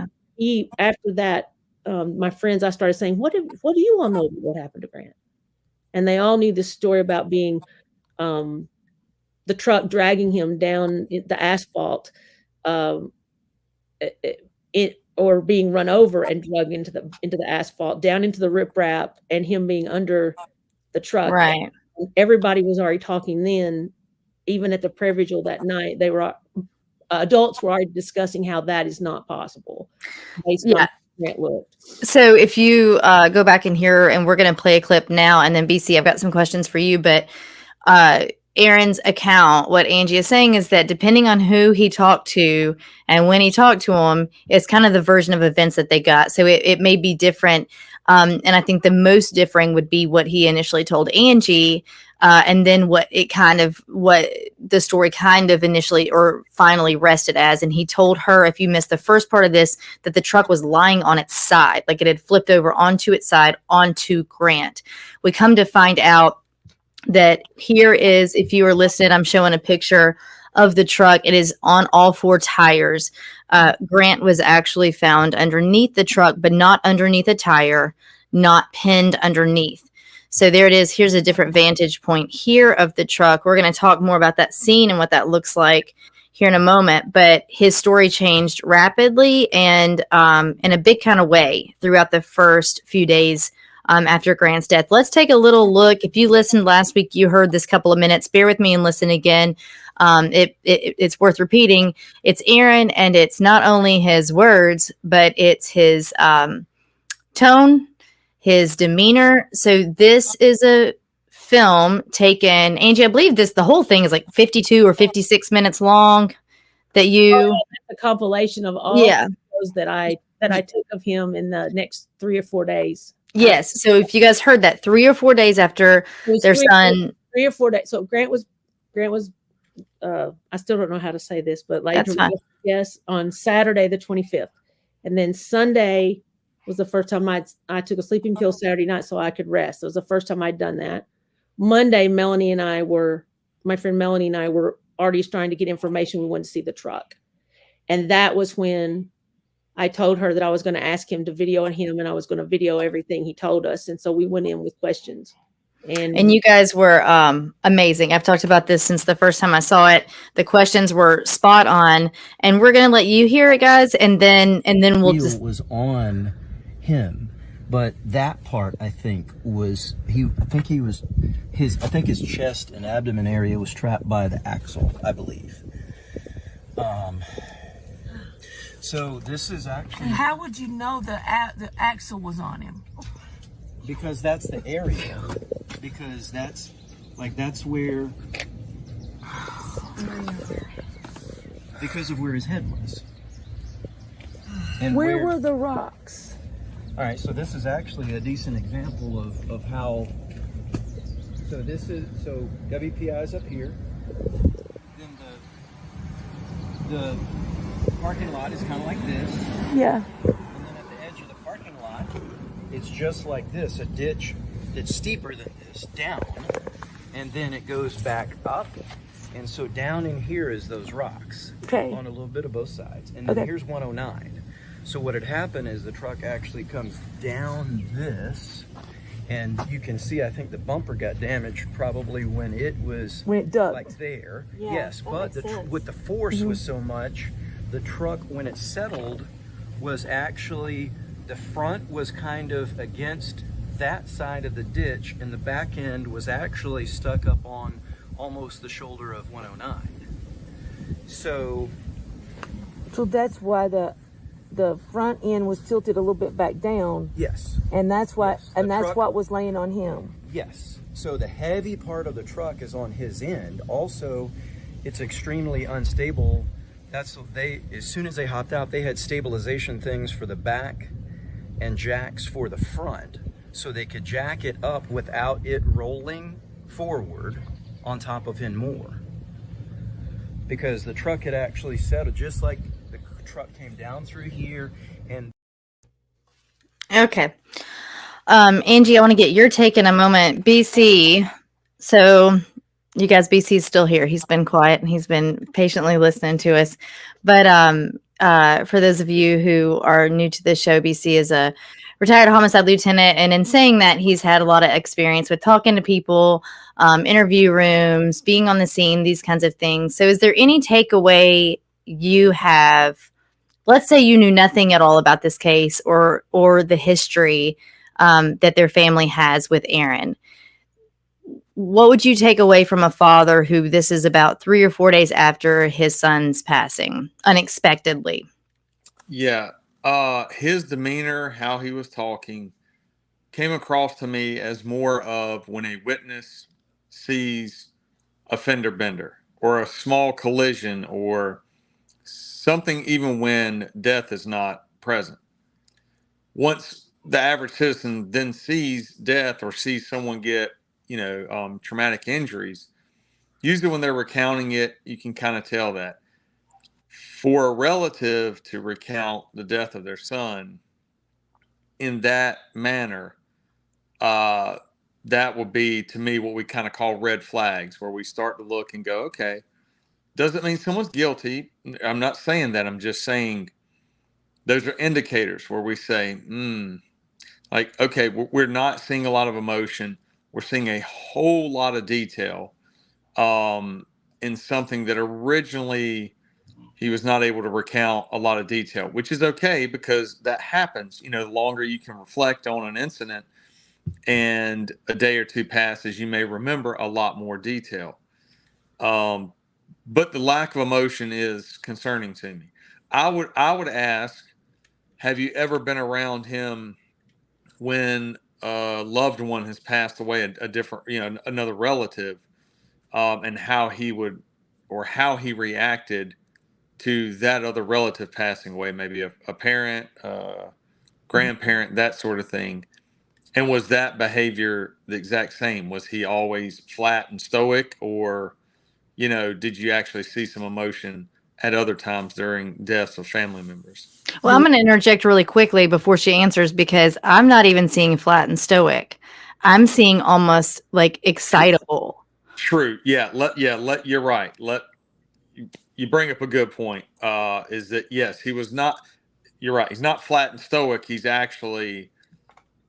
after that, my friends, I started saying, what do you all know what happened to Grant? And they all knew this story about being the truck dragging him down the asphalt, or being run over and dragged into the asphalt, down into the riprap, and him being under the truck. Right. And everybody was already talking then, even at the prayer vigil that night. They were adults were already discussing how that is not possible based on how it looked. So if you go back in here, and we're going to play a clip now, and then BC, I've got some questions for you, but Aaron's account, what Angie is saying is that depending on who he talked to and when he talked to him, it's kind of the version of events that they got. So it may be different. And I think the most differing would be what he initially told Angie, and then what the story kind of initially or finally rested as. And he told her, if you missed the first part of this, that the truck was lying on its side, like it had flipped over onto its side onto Grant. We come to find out that here is, if you are listening, I'm showing a picture of the truck. It is on all four tires. Grant was actually found underneath the truck, but not underneath a tire, not pinned underneath. So there it is. Here's a different vantage point here of the truck. We're going to talk more about that scene and what that looks like here in a moment, but his story changed rapidly and in a big kind of way throughout the first few days after Grant's death. Let's take a little look. If you listened last week, you heard this couple of minutes. Bear with me and listen again. It's worth repeating. It's Aaron, and it's not only his words, but it's his tone, his demeanor. So this is a film taken, Angie, I believe the whole thing is like 52 or 56 minutes long. That you a compilation of all those that I took of him in the next 3 or 4 days. Yes. So if you guys heard that, 3 or 4 days after their son, 3 or 4 days. So Grant was. I still don't know how to say this, but later, yes, on Saturday the 25th, and then Sunday was the first time I took a sleeping pill Saturday night so I could rest. It was the first time I'd done that. Monday, my friend Melanie and I were already trying to get information. We wanted to see the truck, and that was when I told her that I was going to ask him to video him, and I was going to video everything he told us. And so we went in with questions. And you guys were amazing. I've talked about this since the first time I saw it. The questions were spot on, and we're going to let you hear it, guys, and then we'll just. It was on him, but that part I think was his chest and abdomen area was trapped by the axle, I believe. So this is actually. How would you know the axle was on him? Because that's the area. Because that's where. Because of where his head was. And where were the rocks? All right, so this is actually a decent example of how. So WPI is up here. Then the parking lot is kind of like this. Yeah. And then at the edge of the parking lot, it's just like this, a ditch that's steeper than this, down, and then it goes back up. And so down in here is those rocks. Okay. On a little bit of both sides. And then here's 109. So what had happened is the truck actually comes down this, and you can see, I think the bumper got damaged probably when it ducked. Like there. Yeah, yes, but with the force was so much, the truck, when it settled, was actually, the front was kind of against that side of the ditch, and the back end was actually stuck up on almost the shoulder of 109. So that's why the front end was tilted a little bit back down. Yes. And that's why, yes. and that's what was laying on him. Yes. So the heavy part of the truck is on his end. Also, it's extremely unstable. As soon as they hopped out, they had stabilization things for the back and jacks for the front, so they could jack it up without it rolling forward on top of him more. Because the truck had actually settled, just like the truck came down through here. And okay, Angie, I want to get your take in a moment. BC, so you guys, BC is still here. He's been quiet and he's been patiently listening to us. But for those of you who are new to the show, BC is a retired homicide lieutenant. And in saying that, he's had a lot of experience with talking to people, interview rooms, being on the scene, these kinds of things. So is there any takeaway you have? Let's say you knew nothing at all about this case or the history that their family has with Aaron. What would you take away from a father who this is about 3 or 4 days after his son's passing unexpectedly? Yeah. His demeanor, how he was talking, came across to me as more of when a witness sees a fender bender or a small collision or something, even when death is not present. Once the average citizen then sees death or sees someone get, traumatic injuries, usually when they're recounting it, you can kind of tell that. For a relative to recount the death of their son in that manner, that would be, to me, what we kind of call red flags, where we start to look and go, okay, doesn't mean someone's guilty. I'm not saying that. I'm just saying those are indicators where we say, like, okay, we're not seeing a lot of emotion. We're seeing a whole lot of detail in something that originally he was not able to recount a lot of detail, which is okay because that happens. The longer you can reflect on an incident and a day or two passes, you may remember a lot more detail. But the lack of emotion is concerning to me. I would ask, have you ever been around him when a loved one has passed away, a different, another relative, and how he would, or how he reacted to that other relative passing away, maybe a parent, grandparent, that sort of thing. And was that behavior the exact same? Was he always flat and stoic, or, did you actually see some emotion at other times during deaths of family members? Well, I'm going to interject really quickly before she answers, because I'm not even seeing flat and stoic. I'm seeing almost like excitable. True. Yeah. You're right. You bring up a good point. Is that, yes, he was not, you're right. He's not flat and stoic. He's actually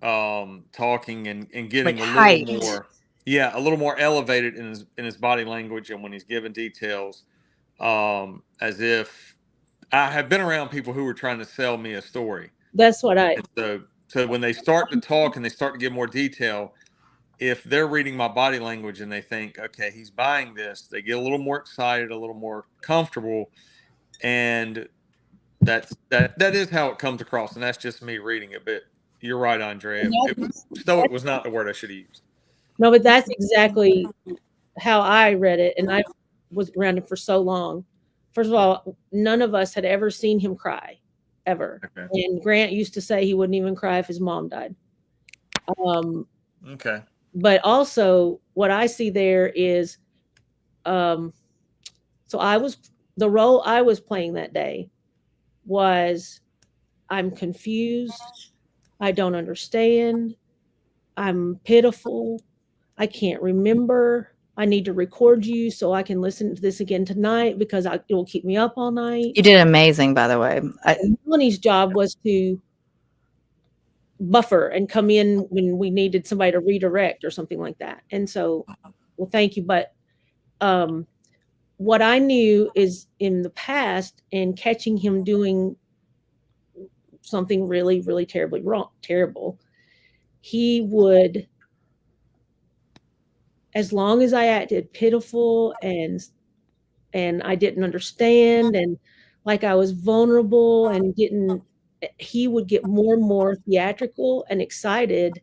talking and getting Like a little hyped. more, a little more elevated in his body language, and when he's giving details, as if I have been around people who were trying to sell me a story. That's what I. And so when they start to talk and they start to give more detail, if they're reading my body language and they think, okay, he's buying this, they get a little more excited, a little more comfortable, and that is how it comes across, and that's just me reading it. But you're right, Andrea. Stoic was not the word I should have used. No, but that's exactly how I read it, and I was around him for so long. First of all, none of us had ever seen him cry, ever. Okay. And Grant used to say he wouldn't even cry if his mom died. Okay. But also, what I see there is, so the role I was playing that day was, I'm confused, I don't understand, I'm pitiful, I can't remember, I need to record you so I can listen to this again tonight because it will keep me up all night. You did amazing, by the way. Melanie's job was to buffer and come in when we needed somebody to redirect or something like that. And so, well, thank you. But what I knew is, in the past, and catching him doing something really, really terrible, he would, as long as I acted pitiful and I didn't understand, and like I was vulnerable and he would get more and more theatrical and excited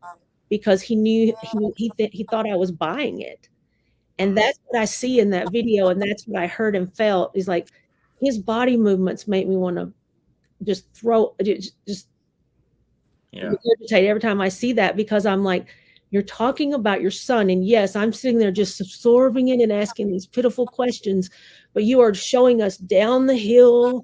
because he knew he thought I was buying it. And that's what I see in that video, and that's what I heard and felt, is like his body movements make me want to just regurgitate every time I see that, because I'm like, you're talking about your son, and yes, I'm sitting there just absorbing it and asking these pitiful questions, but you are showing us down the hill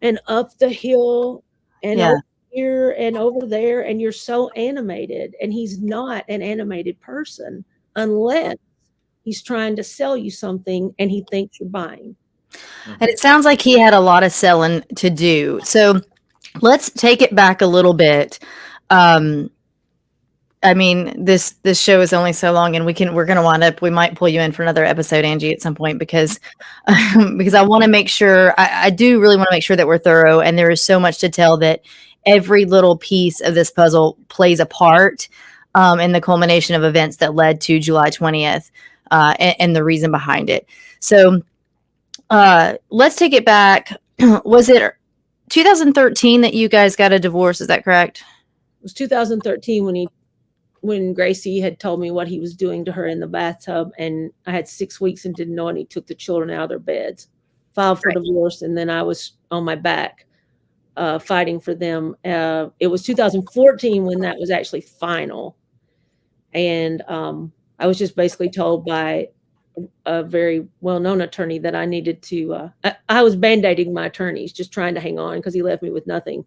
and up the hill and over here and over there, and you're so animated, and he's not an animated person unless he's trying to sell you something and he thinks you're buying. And it sounds like he had a lot of selling to do. So let's take it back a little bit. I mean, this show is only so long, and we're going to wind up. We might pull you in for another episode, Angie, at some point because I want to make sure. I do really want to make sure that we're thorough, and there is so much to tell that every little piece of this puzzle plays a part in the culmination of events that led to July 20th and the reason behind it. So let's take it back. Was it 2013 that you guys got a divorce? Is that correct? It was 2013 when Gracie had told me what he was doing to her in the bathtub, and I had 6 weeks and didn't know, and he took the children out of their beds, filed for divorce, and then I was on my back fighting for them. It was 2014 when that was actually final, and I was just basically told by a very well-known attorney that I needed to, I was band-aiding my attorneys, just trying to hang on because he left me with nothing.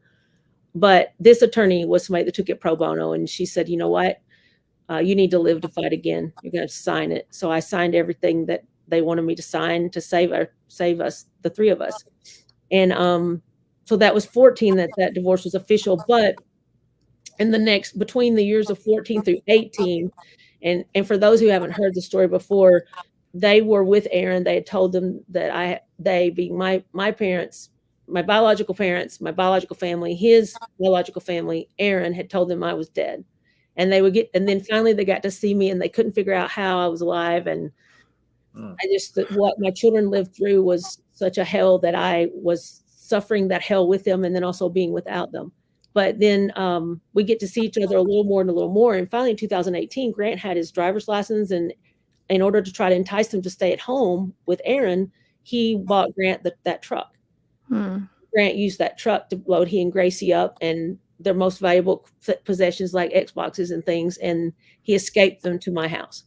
But this attorney was somebody that took it pro bono, and she said, you know what? You need to live to fight again. You're going to sign it. So I signed everything that they wanted me to sign to save us, the three of us. And so that was 14 that divorce was official. But in between the years of 14 through 18, and for those who haven't heard the story before, they were with Aaron. They had told them that they being my parents, my biological parents, my biological family, his biological family, Aaron had told them I was dead. And and then finally they got to see me, and they couldn't figure out how I was alive. And what my children lived through was such a hell that I was suffering that hell with them, and then also being without them. But then we get to see each other a little more and a little more. And finally in 2018, Grant had his driver's license, and in order to try to entice him to stay at home with Aaron, he bought Grant that truck. Grant used that truck to load he and Gracie up and their most valuable possessions like Xboxes and things, and he escaped them to my house.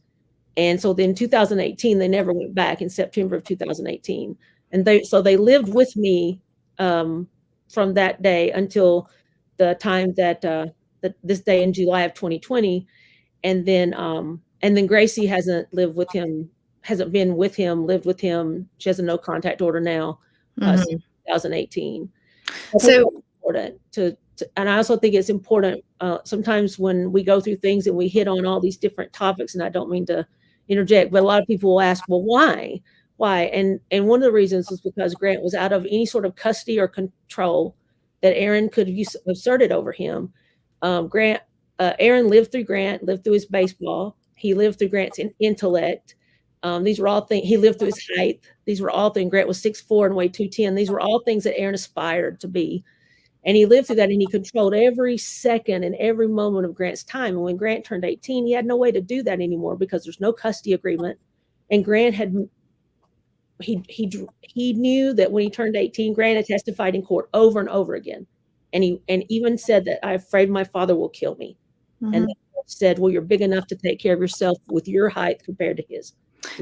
And so then 2018, they never went back in September of 2018. And they lived with me from that day until the time that this day in July of 2020. And then Gracie hasn't lived with him, lived with him. She has a no contact order now since 2018. So important and I also think it's important sometimes when we go through things and we hit on all these different topics, and I don't mean to interject, but a lot of people will ask, well, why? And one of the reasons is because Grant was out of any sort of custody or control that Aaron could have asserted over him. Aaron lived through Grant, lived through his baseball. He lived through Grant's intellect. These were all things. He lived through his height. These were all things. Grant was 6'4" and weighed 210. These were all things that Aaron aspired to be. And he lived through that, and he controlled every second and every moment of Grant's time. And when Grant turned 18, he had no way to do that anymore because there's no custody agreement. And Grant he knew that when he turned 18, Grant had testified in court over and over again. And even said that, I'm afraid my father will kill me. And the court said, well, you're big enough to take care of yourself with your height compared to his.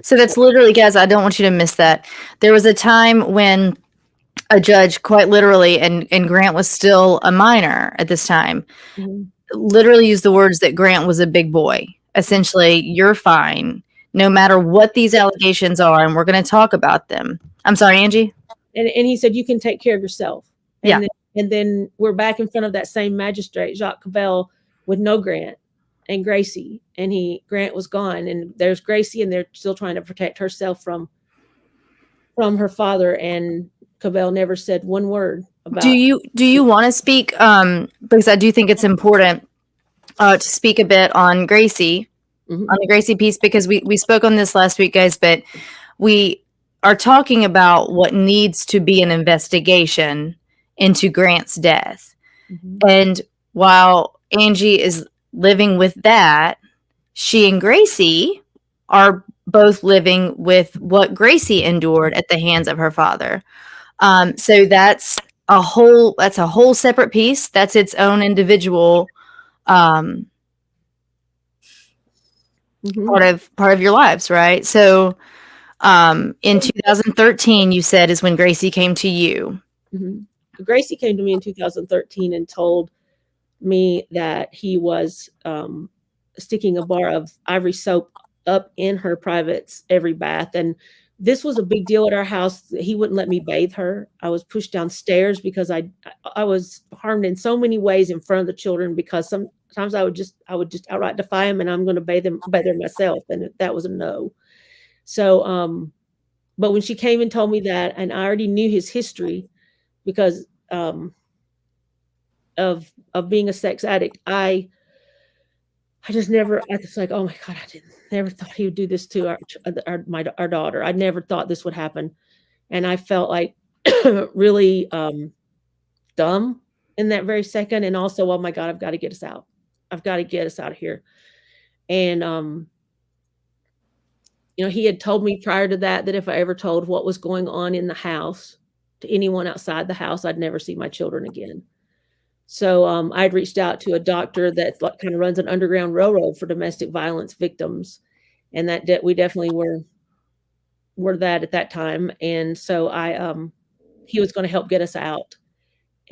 So that's literally, guys, I don't want you to miss that. There was a time when a judge, quite literally, and Grant was still a minor at this time, literally used the words that Grant was a big boy. Essentially, you're fine, no matter what these allegations are, and we're going to talk about them. I'm sorry, Angie? And he said, you can take care of yourself. And Yeah. Then we're back in front of that same magistrate, Jacques Cavell, with no Grant and Gracie. And Grant was gone. And there's Gracie, and they're still trying to protect herself from her father. And Cavell never said one word about. Do you want to speak? Because I do think it's important to speak a bit on Gracie, on the Gracie piece, because we spoke on this last week, guys, but we are talking about what needs to be an investigation into Grant's death. And while Angie is living with that, she and Gracie are both living with what Gracie endured at the hands of her father. So that's a whole separate piece. That's its own individual part of your lives, right? So in 2013, you said is when Gracie came to you. Gracie came to me in 2013 and told me that he was sticking a bar of ivory soap up in her privates every bath. And This was a big deal at our house. He wouldn't let me bathe her. I was pushed downstairs because I was harmed in so many ways in front of the children, because sometimes I would just outright defy him, and I'm going to bathe her myself, and that was a no. So but when she came and told me that, and I already knew his history because of being a sex addict, I just never, I was like, oh my God, never thought he would do this to our daughter. I never thought this would happen. And I felt like really dumb in that very second. And also, oh my God, I've got to get us out. I've got to get us out of here. And, he had told me prior to that if I ever told what was going on in the house to anyone outside the house, I'd never see my children again. So I'd reached out to a doctor that kind of runs an underground railroad for domestic violence victims, and that we definitely were that at that time. And so he was going to help get us out,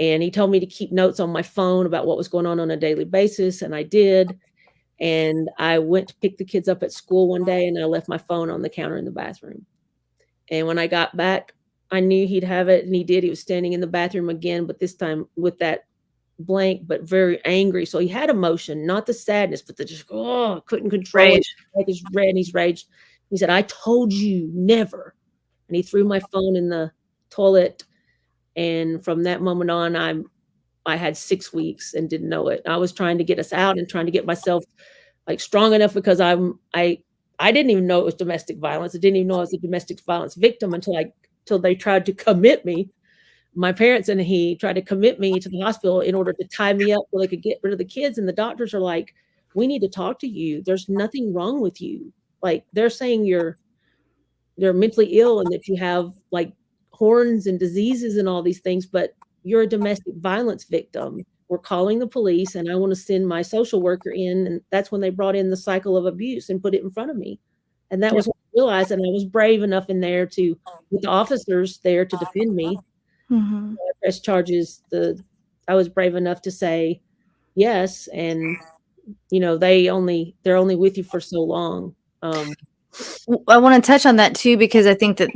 and he told me to keep notes on my phone about what was going on a daily basis, and I did. And I went to pick the kids up at school one day, and I left my phone on the counter in the bathroom. And when I got back, I knew he'd have it, and he did. He was standing in the bathroom again, but this time with that blank but very angry. So he had emotion, not the sadness, but the just couldn't control it. Like he's red and he's raged. He said, I told you never. And he threw my phone in the toilet. And from that moment on, I had 6 weeks and didn't know it. I was trying to get us out and trying to get myself like strong enough, because I didn't even know it was domestic violence. I didn't even know I was a domestic violence victim until they tried to commit me. My parents and he tried to commit me to the hospital in order to tie me up so they could get rid of the kids. And the doctors are like, we need to talk to you. There's nothing wrong with you. Like, they're saying you're mentally ill and that you have like horns and diseases and all these things, but you're a domestic violence victim. We're calling the police, and I want to send my social worker in. And that's when they brought in the cycle of abuse and put it in front of me. And that was when I realized, and I was brave enough in there with the officers there to defend me. Mm-hmm. Press charges. I was brave enough to say yes, and they're only with you for so long. I want to touch on that too, because I think that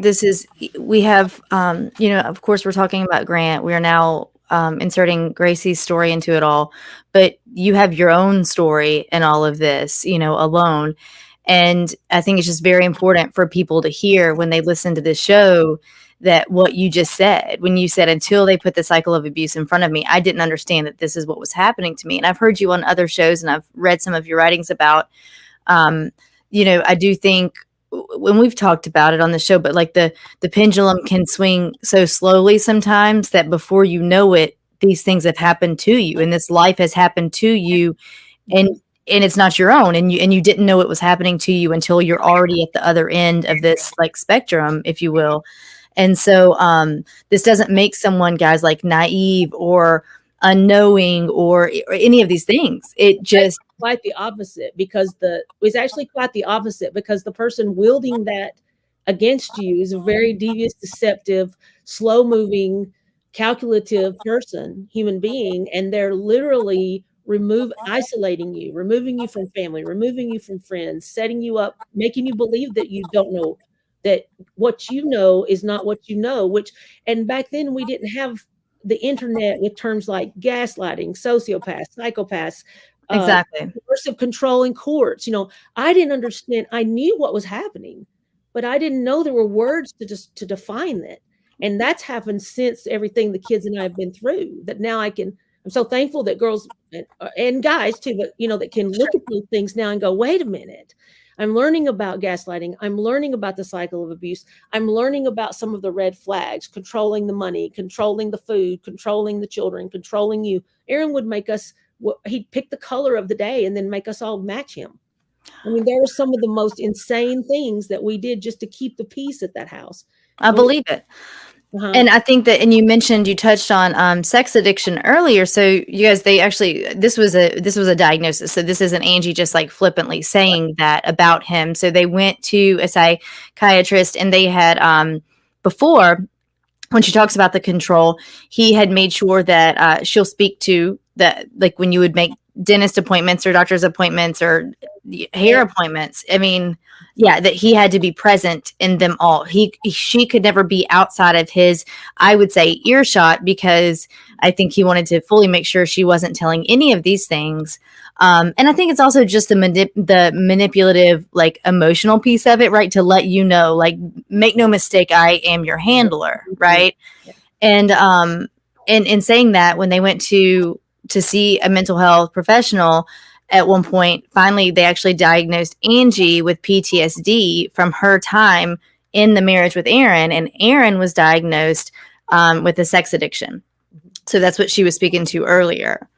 we have, of course, we're talking about Grant. We are now inserting Gracie's story into it all, but you have your own story in all of this, alone. And I think it's just very important for people to hear when they listen to this show that what you just said, when you said, until they put the cycle of abuse in front of me, I didn't understand that this is what was happening to me. And I've heard you on other shows, and I've read some of your writings about, I do think when we've talked about it on the show, but like the pendulum can swing so slowly sometimes that before you know it, these things have happened to you, and this life has happened to you, and it's not your own, and you didn't know it was happening to you until you're already at the other end of this like spectrum, if you will. And so this doesn't make someone, guys, like naive or unknowing or any of these things. It just quite the opposite, because it's actually quite the opposite, because the person wielding that against you is a very devious, deceptive, slow moving, calculative human being, and they're literally isolating you, removing you from family, removing you from friends, setting you up, making you believe that you don't know, that what you know is not what you know, and back then we didn't have the internet with terms like gaslighting, sociopaths, psychopaths, exactly, coercive control in courts. I didn't understand. I knew what was happening, but I didn't know there were words to define it. And that's happened since everything the kids and I have been through, that now I'm so thankful that girls and guys too, but that can look at those things now and go, wait a minute. I'm learning about gaslighting. I'm learning about the cycle of abuse. I'm learning about some of the red flags, controlling the money, controlling the food, controlling the children, controlling you. Aaron would make us, he'd pick the color of the day and then make us all match him. I mean, there were some of the most insane things that we did just to keep the peace at that house. I believe it. Uh-huh. And I think that, and you touched on sex addiction earlier. So you guys, this was a diagnosis. So this isn't Angie just like flippantly saying that about him. So they went to a psychiatrist, and they had, before, when she talks about the control, he had made sure that she'll speak to that, like when you would make dentist appointments or doctor's appointments or hair appointments. I mean, yeah, that he had to be present in them all. She could never be outside of his, I would say, earshot, because I think he wanted to fully make sure she wasn't telling any of these things. And I think it's also just the manipulative, like, emotional piece of it, right? To let you know, like, make no mistake, I am your handler, right? And in saying that, when they went to see a mental health professional at one point, finally they actually diagnosed Angie with PTSD from her time in the marriage with Aaron, and Aaron was diagnosed with a sex addiction. So that's what she was speaking to earlier.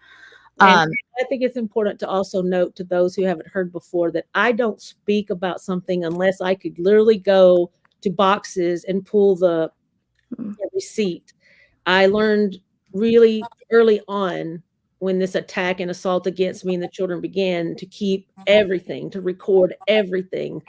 And I think it's important to also note to those who haven't heard before that I don't speak about something unless I could literally go to boxes and pull the receipt. I learned really early on, when this attack and assault against me and the children began, to keep everything, to record everything.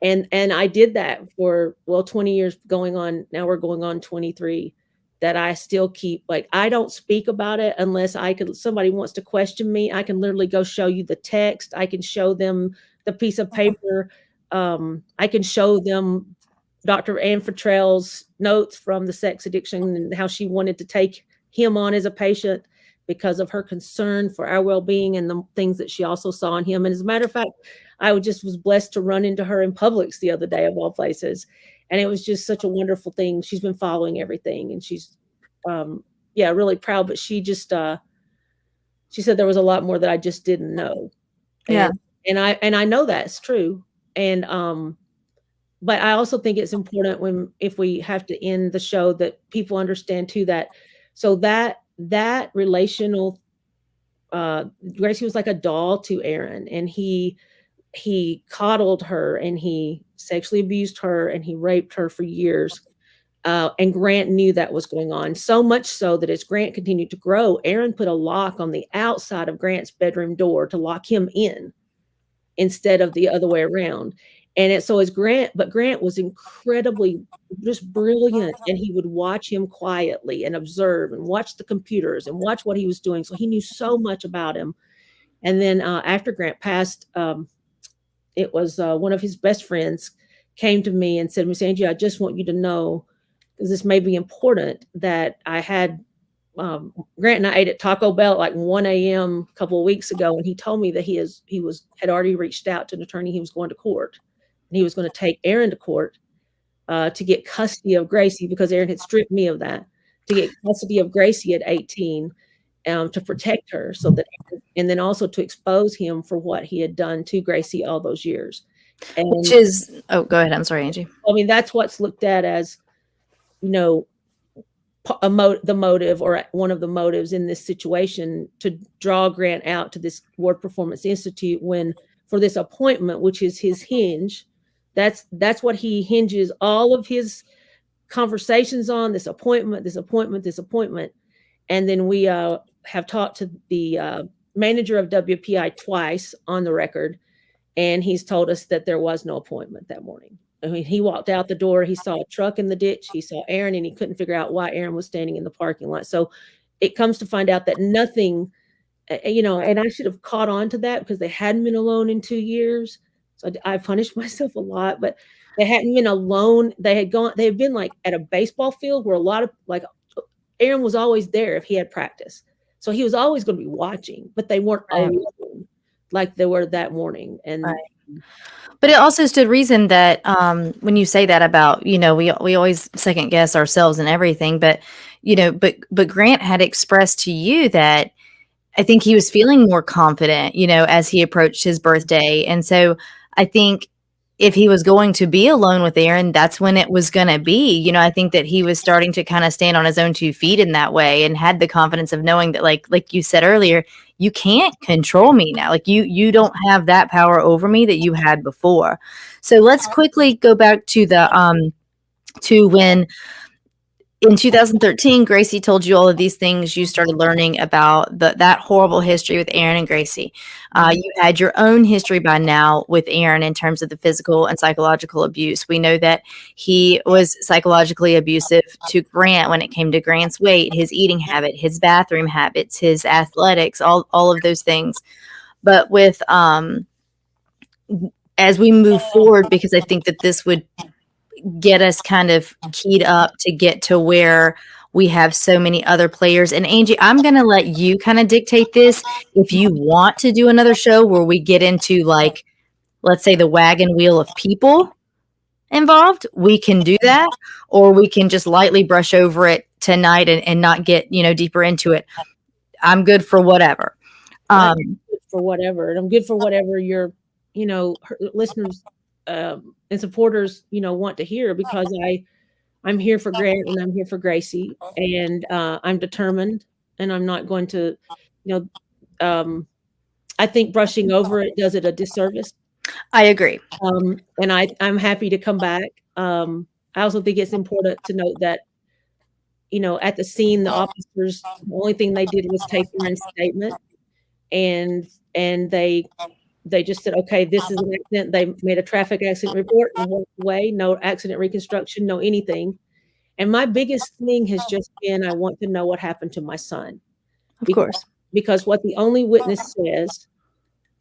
And I did that for, 20 years going on. Now we're going on 23, that I still keep. Like, I don't speak about it unless somebody wants to question me. I can literally go show you the text. I can show them the piece of paper. I can show them Dr. Ann Futrell's notes from the sex addiction and how she wanted to take him on as a patient because of her concern for our well-being and the things that she also saw in him. And as a matter of fact, I was blessed to run into her in Publix the other day, of all places. And it was just such a wonderful thing. She's been following everything, and she's, really proud. But she just, she said there was a lot more that I just didn't know. Yeah. And I know that's true. And, but I also think it's important if we have to end the show, that people understand too, that relational, Gracie was like a doll to Aaron, and he coddled her, and he sexually abused her, and he raped her for years. And Grant knew that was going on, so much so that as Grant continued to grow, Aaron put a lock on the outside of Grant's bedroom door to lock him in instead of the other way around. And Grant was incredibly just brilliant, and he would watch him quietly and observe and watch the computers and watch what he was doing. So he knew so much about him. And then after Grant passed, it was one of his best friends came to me and said, "Miss Angie, I just want you to know, because this may be important, that I had Grant and I ate at Taco Bell at like 1 a.m. a couple of weeks ago, and he told me that he had already reached out to an attorney. He was going to court, and he was going to take Aaron to court to get custody of Gracie, because Aaron had stripped me of that, to get custody of Gracie at 18, to protect her, and then also to expose him for what he had done to Gracie all those years." And, which is, go ahead. I'm sorry, Angie. I mean, that's what's looked at as, the motive, or one of the motives in this situation, to draw Grant out to this Ward Performance Institute, when for this appointment, which is his hinge, that's what he hinges all of his conversations on, this appointment. And then we have talked to the manager of WPI twice on the record, and he's told us that there was no appointment that morning. I mean, he walked out the door, he saw a truck in the ditch, he saw Aaron, and he couldn't figure out why Aaron was standing in the parking lot. So it comes to find out that nothing, and I should have caught on to that, because they hadn't been alone in 2 years. So I punished myself a lot, but they hadn't been alone. They had been like at a baseball field where a lot of, like, Aaron was always there if he had practice. So he was always going to be watching, but they weren't alone like they were that morning. And But it also stood reason that when you say that about, we always second guess ourselves and everything, but Grant had expressed to you that I think he was feeling more confident, as he approached his birthday. And so I think if he was going to be alone with Aaron, that's when it was going to be. I think that he was starting to kind of stand on his own 2 feet in that way, and had the confidence of knowing that, like you said earlier, you can't control me now. Like you don't have that power over me that you had before. So let's quickly go back to the to when in 2013, Gracie told you all of these things. You started learning about that horrible history with Aaron and Gracie. You had your own history by now with Aaron in terms of the physical and psychological abuse. We know that he was psychologically abusive to Grant when it came to Grant's weight, his eating habit, his bathroom habits, his athletics, all of those things. But with as we move forward, because I think that this would get us kind of keyed up to get to where we have so many other players. And Angie, I'm going to let you kind of dictate this. If you want to do another show where we get into, like, let's say the wagon wheel of people involved, we can do that, or we can just lightly brush over it tonight and not get, deeper into it. I'm good for whatever. I'm good for whatever. And I'm good for whatever your, listeners and supporters, want to hear, because I'm here for Grant and I'm here for Gracie, and I'm determined, and I'm not going to, I think brushing over it does it a disservice. I agree. And I'm happy to come back. I also think it's important to note that, at the scene, the officers, the only thing they did was take their statement, and they just said, okay, this is an accident. They made a traffic accident report and walked away. No accident reconstruction, no anything. And my biggest thing has just been, I want to know what happened to my son. Of course. Because what the only witness says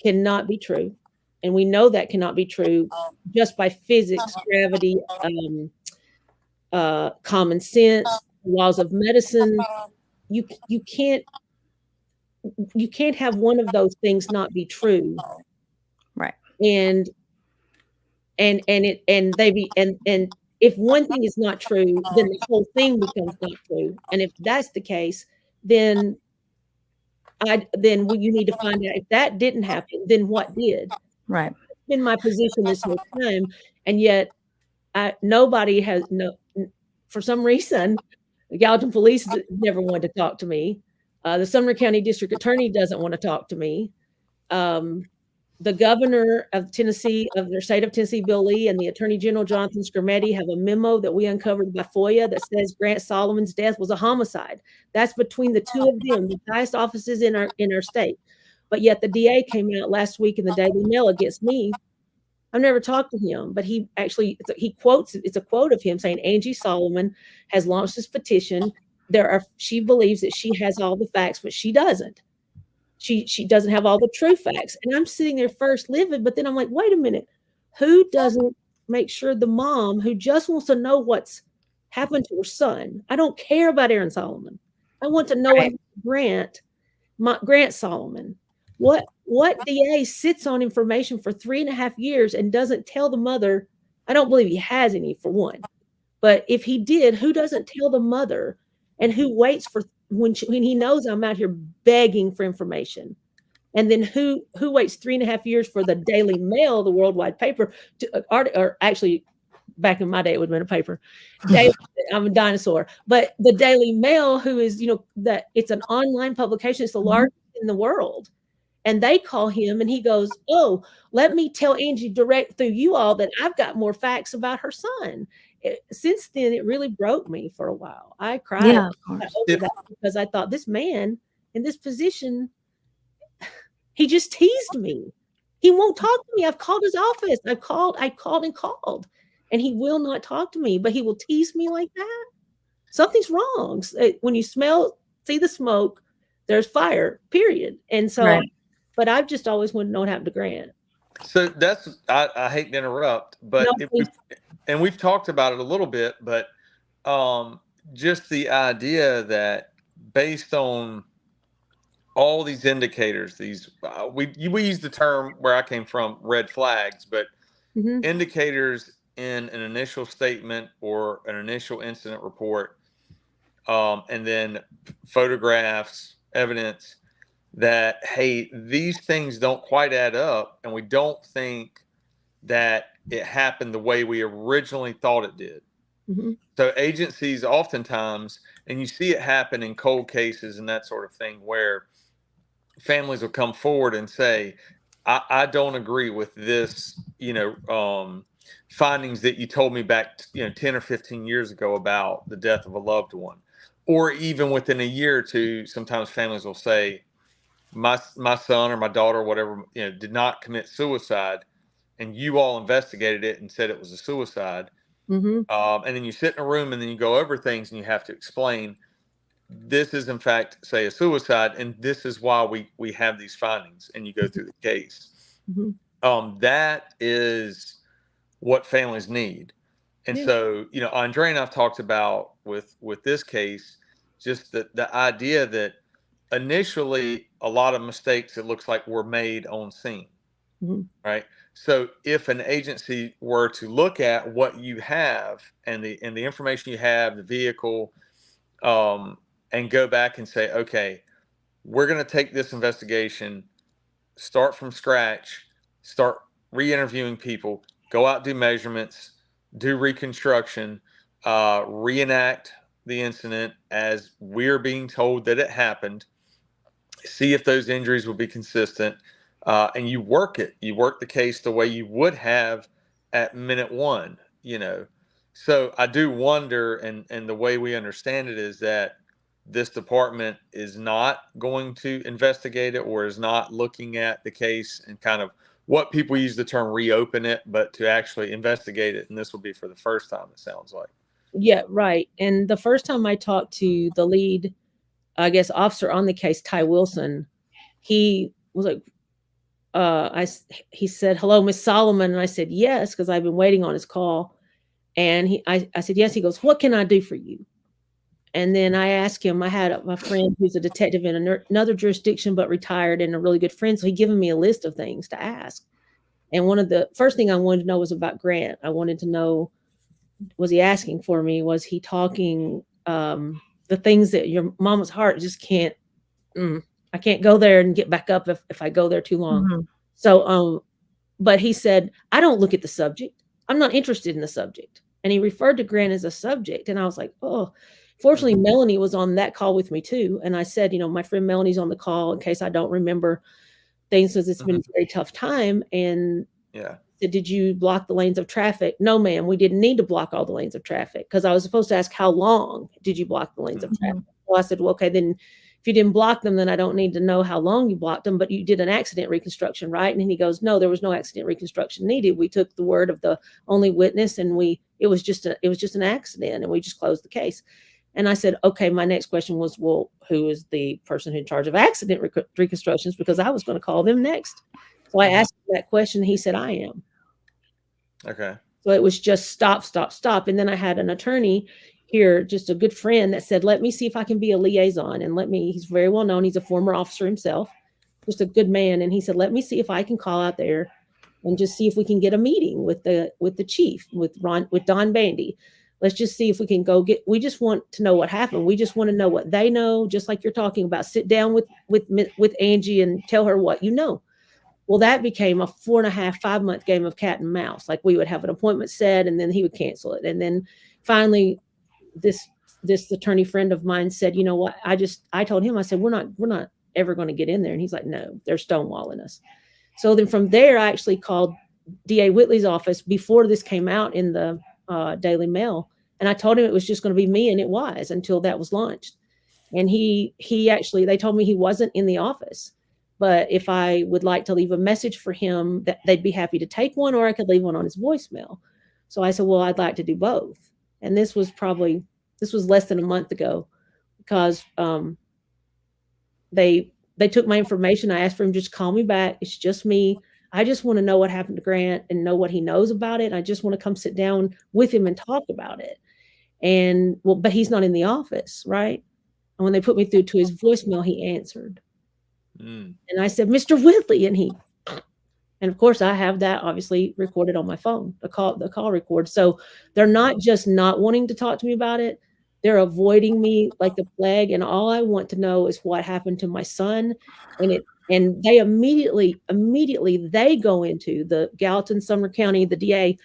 cannot be true. And we know that cannot be true just by physics, gravity, common sense, laws of medicine. You can't have one of those things not be true. Right. And if one thing is not true, then the whole thing becomes not true. And if that's the case, then you need to find out, if that didn't happen, then what did? Right. That's been my position this whole time, and yet nobody has for some reason, the Gallatin Police never wanted to talk to me. The Sumner County District Attorney doesn't want to talk to me. The governor of Tennessee, of their state of Tennessee, Bill Lee, and the Attorney General, Jonathan Skrmetti, have a memo that we uncovered by FOIA that says Grant Solomon's death was a homicide. That's between the two of them, the highest offices in our state. But yet the DA came out last week in the Daily Mail against me. I've never talked to him, but he quotes, it's a quote of him saying, Angie Solomon has launched this petition. She believes that she has all the facts, but she doesn't. She doesn't have all the true facts. And I'm sitting there first livid, but then I'm like, wait a minute, who doesn't make sure the mom who just wants to know what's happened to her son? I don't care about Aaron Solomon. I want to know what Grant Solomon. What DA sits on information for 3.5 years and doesn't tell the mother? I don't believe he has any, for one. But if he did, who doesn't tell the mother? And who waits for when he knows I'm out here begging for information? And then who waits 3.5 years for the Daily Mail, the worldwide paper, or actually, back in my day, it would have been a paper. I'm a dinosaur. But the Daily Mail, who is, that it's an online publication, it's the largest in the world. And they call him and he goes, oh, let me tell Angie direct through you all that I've got more facts about her son. Since then, it really broke me for a while. I cried over that, because I thought, this man in this position, he just teased me. He won't talk to me. I've called his office. I called and called, and he will not talk to me, but he will tease me like that. Something's wrong. When you see the smoke, there's fire, period. And so, but I've just always wanted to know what happened to Grant. So I hate to interrupt, but we've talked about it a little bit, but just the idea that based on all these indicators, we use the term where I came from, red flags, but indicators in an initial statement or an initial incident report, and then photographs, evidence that, hey, these things don't quite add up, and we don't think that it happened the way we originally thought it did. So agencies oftentimes, and you see it happen in cold cases and that sort of thing, where families will come forward and say, I don't agree with this, findings that you told me back, 10 or 15 years ago about the death of a loved one, or even within a year or two. Sometimes families will say, my son or my daughter, or whatever, did not commit suicide, and you all investigated it and said it was a suicide. Mm-hmm. And then you sit in a room and then you go over things and you have to explain, this is in fact, say, a suicide, and this is why we have these findings, and you go through the case. Mm-hmm. That is what families need. And Yeah. so, Andrea and I've talked about with this case, just the idea that initially a lot of mistakes, it looks like, were made on scene. Mm-hmm. Right. So if an agency were to look at what you have and the information you have, the vehicle, and go back and say, okay, we're going to take this investigation, start from scratch, start re-interviewing people, go out, do measurements, do reconstruction, reenact the incident as we're being told that it happened, see if those injuries will be consistent, and you work the case the way you would have at minute one. So I do wonder, and the way we understand it is that this department is not going to investigate it, or is not looking at the case and kind of what people use the term reopen it, but to actually investigate it. And this will be for the first time, it sounds like. Yeah, right. And the first time I talked to the lead, I guess, officer on the case, Ty Wilson, he was like, he said, "Hello, Miss Solomon." And I said, "Yes," because I've been waiting on his call. And I said, "Yes." He goes, "What can I do for you?" And then I asked him, I had a friend who's a detective in another jurisdiction, but retired, and a really good friend. So he given me a list of things to ask. And one of the first thing I wanted to know was about Grant. I wanted to know, was he asking for me? Was he talking the things that your mama's heart just can't, I can't go there and get back up if I go there too long. Mm-hmm. So, but he said, "I don't look at the subject. I'm not interested in the subject." And he referred to Grant as a subject. And I was like, oh, fortunately, Melanie was on that call with me too. And I said, my friend Melanie's on the call in case I don't remember things, because it's been a very tough time. And yeah, said, "Did you block the lanes of traffic?" "No, ma'am, we didn't need to block all the lanes of traffic," because I was supposed to ask, "How long did you block the lanes of traffic?" Well, I said, "Well, okay, then if you didn't block them, then I don't need to know how long you blocked them, but you did an accident reconstruction, right?" And he goes, "No, there was no accident reconstruction needed. We took the word of the only witness, and it was just an accident, and we just closed the case." And I said, "Okay, my next question was, well, who is the person in charge of accident reconstructions?" Because I was going to call them next. So I asked him that question. He said, "I am." Okay. So it was just stop, stop, stop. And then I had an attorney here, just a good friend, that said, "Let me see if I can be a liaison." And he's very well known. He's a former officer himself, just a good man. And he said, "Let me see if I can call out there and just see if we can get a meeting with the chief, with Don Bandy. Let's just see if we can we just want to know what happened. We just want to know what they know, just like you're talking about. Sit down with Angie and tell her what you know." Well, that became a 4.5, 5-month game of cat and mouse. Like, we would have an appointment set, and then he would cancel it. And then finally, this attorney friend of mine said, "You know what? I told him, I said, we're not ever going to get in there." And he's like, "No, they're stonewalling us." So then from there, I actually called DA Whitley's office before this came out in the Daily Mail. And I told him it was just going to be me, and it was, until that was launched. And he actually, they told me he wasn't in the office, but if I would like to leave a message for him, that they'd be happy to take one, or I could leave one on his voicemail. So I said, "Well, I'd like to do both." And this was less than a month ago, because they took my information. I asked for him, "Just call me back. It's just me. I just want to know what happened to Grant and know what he knows about it. I just want to come sit down with him and talk about it." And well, but he's not in the office, right? And when they put me through to his voicemail, he answered. And I said, "Mr. Whitley," and of course I have that obviously recorded on my phone, the call record. So they're not just not wanting to talk to me about it. They're avoiding me like the plague. And all I want to know is what happened to my son. And they immediately they go into the Gallatin, Sumner County, the DA.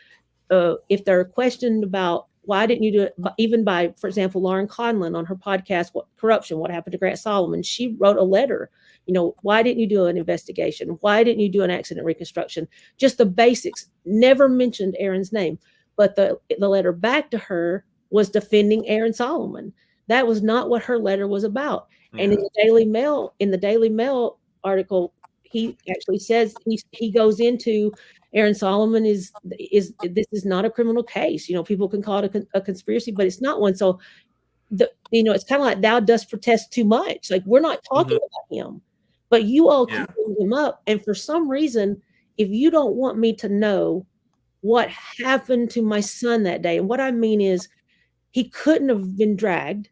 If they're questioned about Why didn't you do it? Even by, for example, Lauren Conlon on her podcast, Corruption, What Happened to Grant Solomon? She wrote a letter. Why didn't you do an investigation? Why didn't you do an accident reconstruction? Just the basics. Never mentioned Aaron's name. But the letter back to her was defending Aaron Solomon. That was not what her letter was about. Yeah. And in the Daily Mail article, he actually says he goes into Aaron Solomon is this is not a criminal case. People can call it a conspiracy, but it's not one. So it's kind of like thou dost protest too much. Like, we're not talking about him, but you all keep bringing him up. And for some reason, if you don't want me to know what happened to my son that day, and what I mean is, he couldn't have been dragged.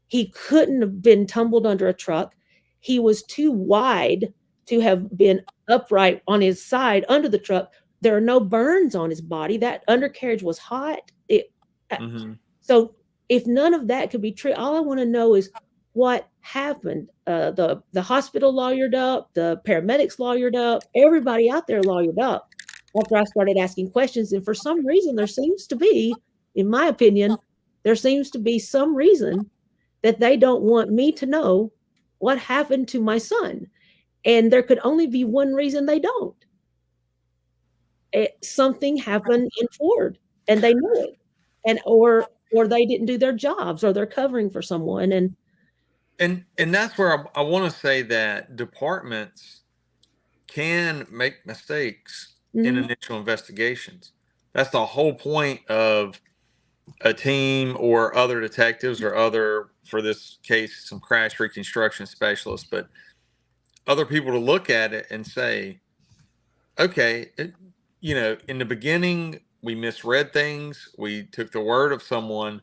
He couldn't have been tumbled under a truck. He was too wide to have been upright on his side under the truck. There are no burns on his body. That undercarriage was hot. So if none of that could be true, all I want to know is what happened. The hospital lawyered up, the paramedics lawyered up, everybody out there lawyered up after I started asking questions. And for some reason, there seems to be, in my opinion, some reason that they don't want me to know what happened to my son. And there could only be one reason they don't. Something happened in Ford, and they know it, and or they didn't do their jobs, or they're covering for someone. And that's where I want to say that departments can make mistakes in initial investigations. That's the whole point of a team or other detectives or other, for this case, some crash reconstruction specialists, but other people to look at it and say, okay, in the beginning, we misread things. We took the word of someone,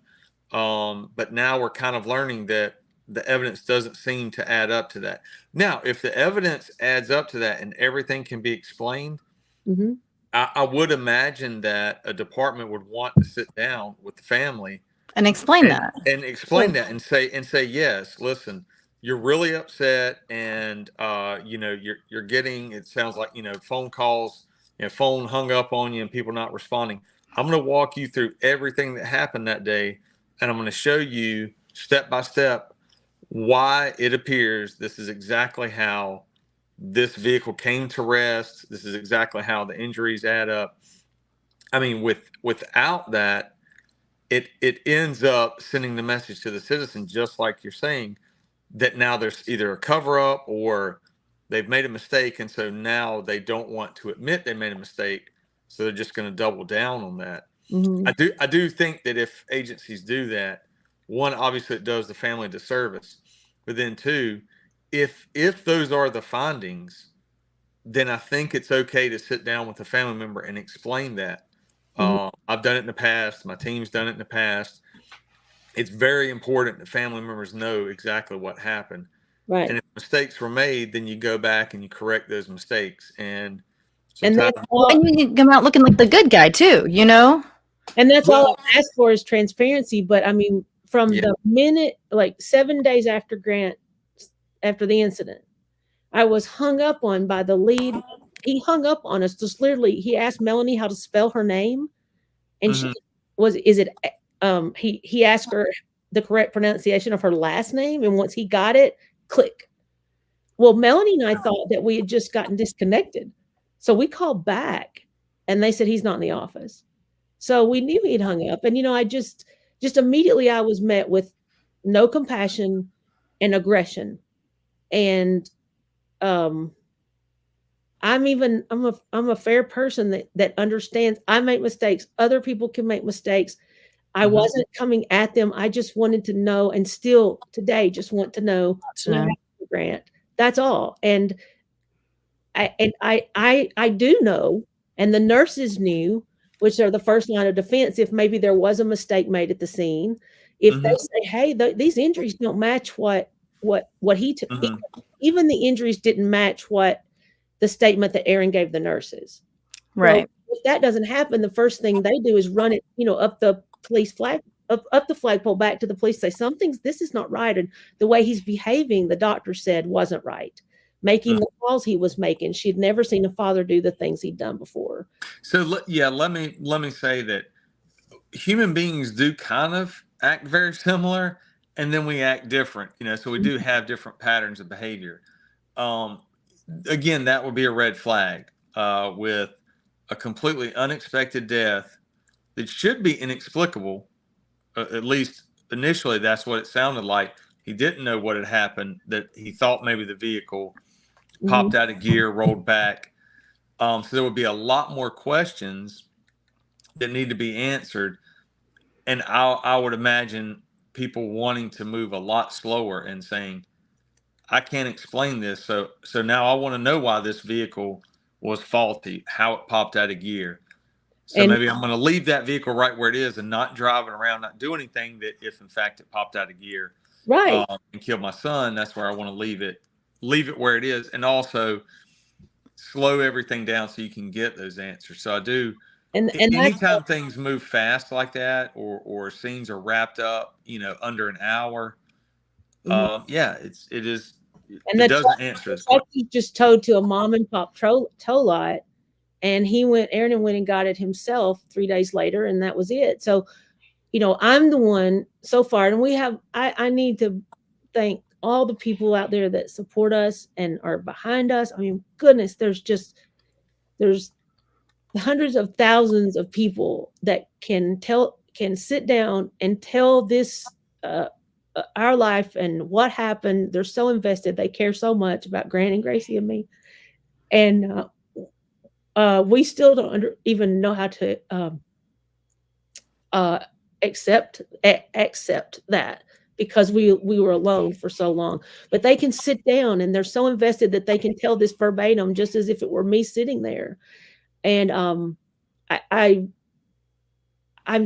but now we're kind of learning that the evidence doesn't seem to add up to that. Now, if the evidence adds up to that and everything can be explained, I would imagine that a department would want to sit down with the family and explain that and say, yes, listen, you're really upset, and you're getting, it sounds like, phone calls, phone hung up on you and people not responding. I'm going to walk you through everything that happened that day, and I'm going to show you step by step why it appears this is exactly how this vehicle came to rest. This is exactly how the injuries add up. I mean, without that, it ends up sending the message to the citizen, just like you're saying, that now there's either a cover up or they've made a mistake. And so now they don't want to admit they made a mistake. So they're just going to double down on that. I do think that if agencies do that, one, obviously it does the family a disservice, but then two, if those are the findings, then I think it's okay to sit down with a family member and explain that. I've done it in the past. My team's done it in the past. It's very important that family members know exactly what happened. Right. And if mistakes were made, then you go back and you correct those mistakes. And and you come out looking like the good guy too, And that's all I ask for is transparency. But I mean, from the minute, like 7 days after the incident, I was hung up on by the lead. He hung up on us. Just literally, he asked Melanie how to spell her name, and he asked her the correct pronunciation of her last name, and once he got it, click. Well, Melanie and I thought that we had just gotten disconnected, so we called back, and they said he's not in the office. So we knew he'd hung up, and I just immediately I was met with no compassion and aggression, and I'm a fair person that understands I make mistakes. Other people can make mistakes. I wasn't coming at them. I just wanted to know, and still today just want to know Grant. That's all. And I do know, and the nurses knew, which are the first line of defense if maybe there was a mistake made at the scene. If they say, hey, these injuries don't match what he took. Even the injuries didn't match what the statement that Aaron gave the nurses. Right. So if that doesn't happen, the first thing they do is run it, up the police flag, up the flagpole back to the police, say this is not right. And the way he's behaving, the doctor said wasn't right. Making the calls he was making. She'd never seen a father do the things he'd done before. So let me say that human beings do kind of act very similar, and then we act different, so we do have different patterns of behavior. Again, that would be a red flag with a completely unexpected death that should be inexplicable. At least initially, that's what it sounded like. He didn't know what had happened, that he thought maybe the vehicle popped out of gear, rolled back. So there would be a lot more questions that need to be answered. And I would imagine people wanting to move a lot slower and saying, I can't explain this. So now I want to know why this vehicle was faulty, how it popped out of gear. So maybe I'm going to leave that vehicle right where it is and not drive it around, not do anything that if in fact it popped out of gear Right. And killed my son, that's where I want to leave it where it is. And also slow everything down so you can get those answers. So I do. And anytime things move fast like that, or scenes are wrapped up, under an hour, it doesn't answer this question. He just towed to a mom and pop tow lot, and Aaron went and got it himself 3 days later, and that was it. So, I'm the one so far, and I need to thank all the people out there that support us and are behind us. I mean, goodness, there's hundreds of thousands of people that can sit down and tell this our life and what happened. They're so invested. They care so much about Grant and Gracie and me. And we still don't even know how to accept that, because we were alone for so long. But they can sit down and they're so invested that they can tell this verbatim, just as if it were me sitting there. And I'm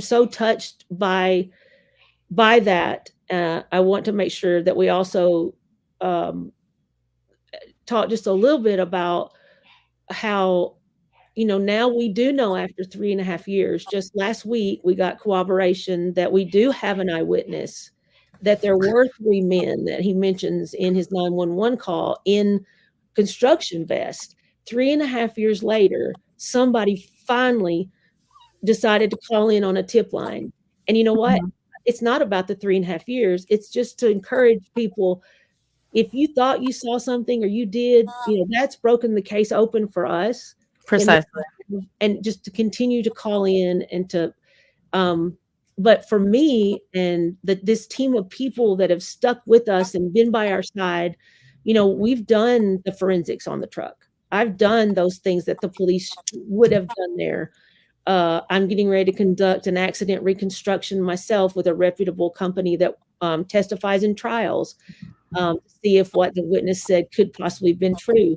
so touched by that. I want to make sure that we also talk just a little bit about how, now we do know after 3.5 years. Just last week, we got corroboration that we do have an eyewitness, that there were 3 men that he mentions in his 911 call in construction vest. 3.5 years later, somebody finally decided to call in on a tip line. And you know what? It's not about the 3.5 years. It's just to encourage people. If you thought you saw something, or you did, that's broken the case open for us. Precisely. And just to continue to call in and to, but for me and this team of people that have stuck with us and been by our side, we've done the forensics on the truck. I've done those things that the police would have done there. I'm getting ready to conduct an accident reconstruction myself with a reputable company that testifies in trials, to see if what the witness said could possibly have been true.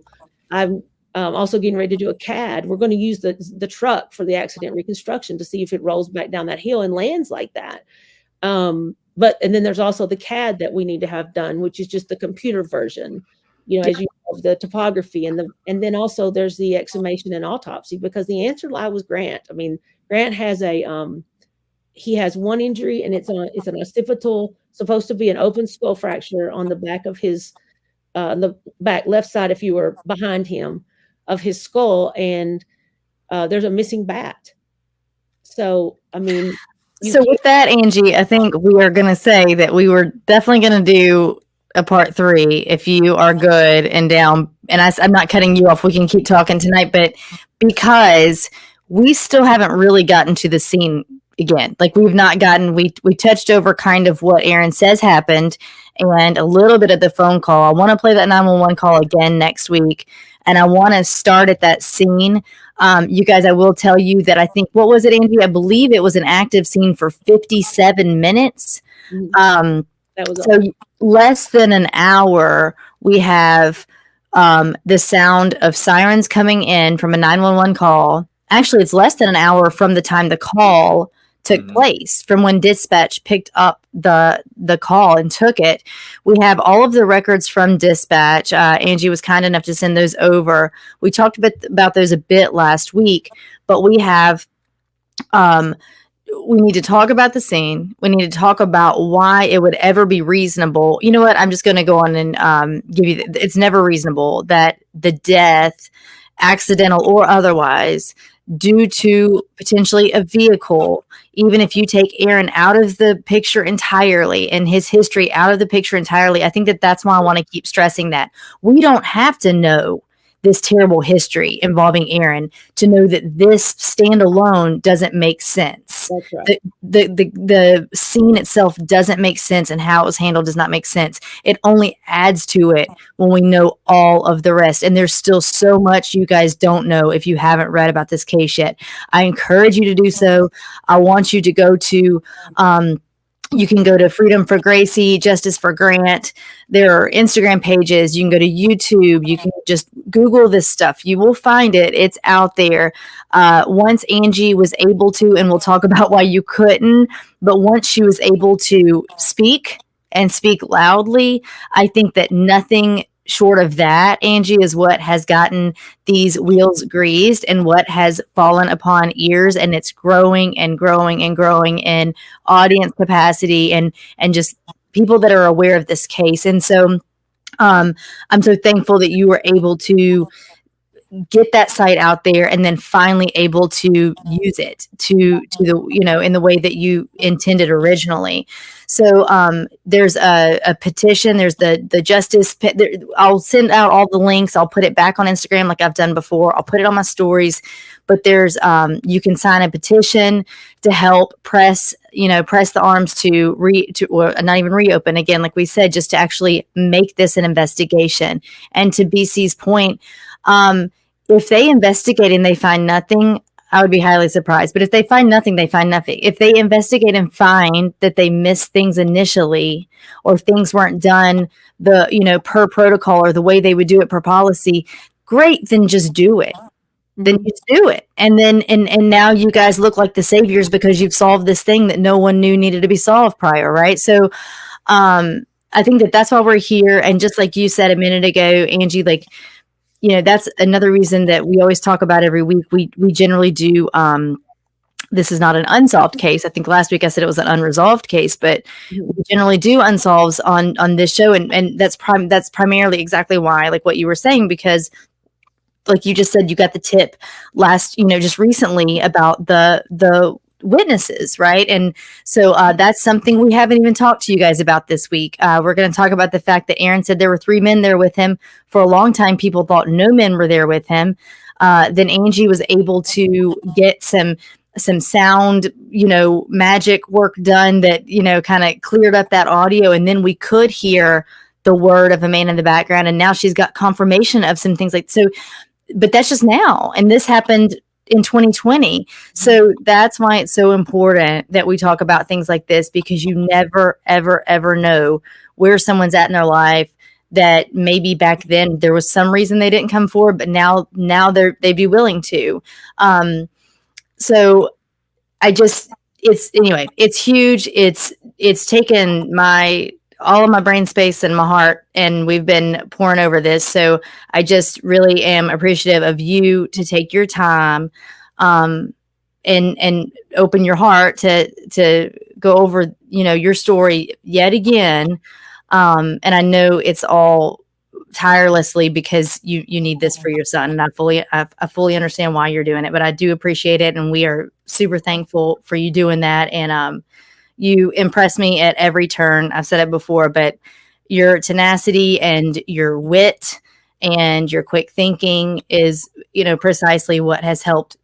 I'm also getting ready to do a CAD. We're going to use the truck for the accident reconstruction to see if it rolls back down that hill and lands like that. And then there's also the CAD that we need to have done, which is just the computer version, as you know, of the topography, and then also there's the exhumation and autopsy, because the answer lie was Grant. I mean, Grant has he has one injury, and it's an occipital, supposed to be an open skull fracture on the back of his the back left side, if you were behind him, of his skull, and there's a missing bat. So I mean, so with that, Angie, I think we are going to say that we were definitely going to do a part 3 if you are good and down. And I'm not cutting you off. We can keep talking tonight, but because we still haven't really gotten to the scene again. Like we've not gotten, we touched over kind of what Aaron says happened and a little bit of the phone call. I want to play that 911 call again next week. And I want to start at that scene. You guys, I will tell you that I think, what was it, Angie? I believe it was an active scene for 57 minutes. that was So less than an hour, we have the sound of sirens coming in from a 911 call. Actually, it's less than an hour from the time the call took place, from when dispatch picked up the call and took it. We have all of the records from dispatch. Angie was kind enough to send those over. We talked about those a bit last week, but we have we need to talk about the scene. We need to talk about why it would ever be reasonable. You know what? I'm just going to go on and give you, it's never reasonable that the death, accidental or otherwise, due to potentially a vehicle, even if you take Aaron out of the picture entirely and his history out of the picture entirely, I think that that's why I want to keep stressing that we don't have to know this terrible history involving Aaron to know that this standalone doesn't make sense. That's right. The scene itself doesn't make sense, and how it was handled does not make sense. It only adds to it when we know all of the rest. And there's still so much you guys don't know if you haven't read about this case yet. I encourage you to do so. I want you to go to you can go to Freedom for Gracie, Justice for Grant. There are Instagram pages. You can go to YouTube. You can just Google this stuff. You will find it. It's out there. Once Angie was able to, and we'll talk about why you couldn't, but once she was able to speak and speak loudly, I think that nothing short of that, Angie, is what has gotten these wheels greased and what has fallen upon ears, and it's growing and growing and growing in audience capacity and just people that are aware of this case. And so I'm so thankful that you were able to get that site out there and then finally able to use it to the, in the way that you intended originally. So there's a petition, there's the justice, I'll send out all the links. I'll put it back on Instagram like I've done before. I'll put it on my stories, but there's you can sign a petition to help press the arms to or not even reopen again, like we said, just to actually make this an investigation. And to BC's point, if they investigate and they find nothing, I would be highly surprised. But if they find nothing, they find nothing. If they investigate and find that they missed things initially, or things weren't done per protocol or the way they would do it per policy, great, then just do it. Then just do it. And then and now you guys look like the saviors because you've solved this thing that no one knew needed to be solved prior, right? So I think that that's why we're here. And just like you said a minute ago, Angie, like, that's another reason that we always talk about every week. We generally do. This is not an unsolved case. I think last week I said it was an unresolved case, but we generally do unsolves on this show, and that's primarily exactly why, like what you were saying, because like you just said, you got the tip just recently about the witnesses, right? And so that's something we haven't even talked to you guys about this week. We're going to talk about the fact that Aaron said there were 3 men there with him. For a long time, people thought no men were there with him. Then Angie was able to get some sound, magic work done that, kind of cleared up that audio. And then we could hear the word of a man in the background. And now she's got confirmation of some things so, but that's just now. And this happened in 2020. So that's why it's so important that we talk about things like this, because you never, ever, ever know where someone's at in their life that maybe back then there was some reason they didn't come forward, but now they'd be willing to. So it's huge. It's taken all of my brain space and my heart, and we've been pouring over this. So I just really am appreciative of you to take your time and open your heart to go over, your story yet again. And I know it's all tirelessly because you need this for your son, and I fully understand why you're doing it, but I do appreciate it, and we are super thankful for you doing that. And you impress me at every turn. I've said it before, but your tenacity and your wit and your quick thinking is, precisely what has helped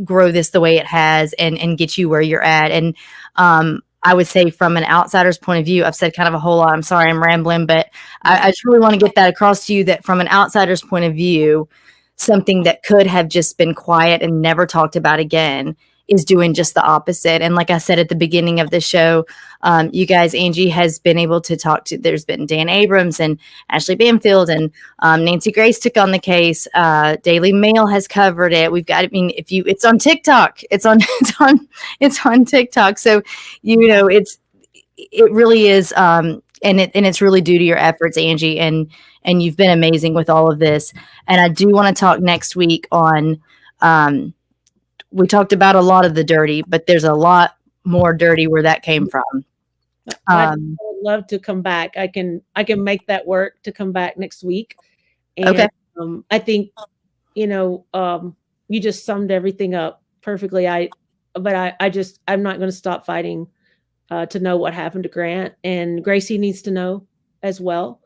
grow this the way it has and get you where you're at. And I would say from an outsider's point of view, I've said kind of a whole lot. I'm sorry, I'm rambling, but I just really want to get that across to you, that from an outsider's point of view, something that could have just been quiet and never talked about again is doing just the opposite. And like I said at the beginning of the show, you guys, Angie has been able to talk to, there's been Dan Abrams and Ashley Banfield and Nancy Grace took on the case. Daily Mail has covered it. We've got, it's on TikTok, it's on TikTok. So, it really is. And it's really due to your efforts, Angie, and you've been amazing with all of this. And I do want to talk next week on, we talked about a lot of the dirty, but there's a lot more dirty where that came from. I'd love to come back. I can make that work to come back next week. And, okay. I think, you just summed everything up perfectly. but I'm not going to stop fighting to know what happened to Grant, and Gracie needs to know as well.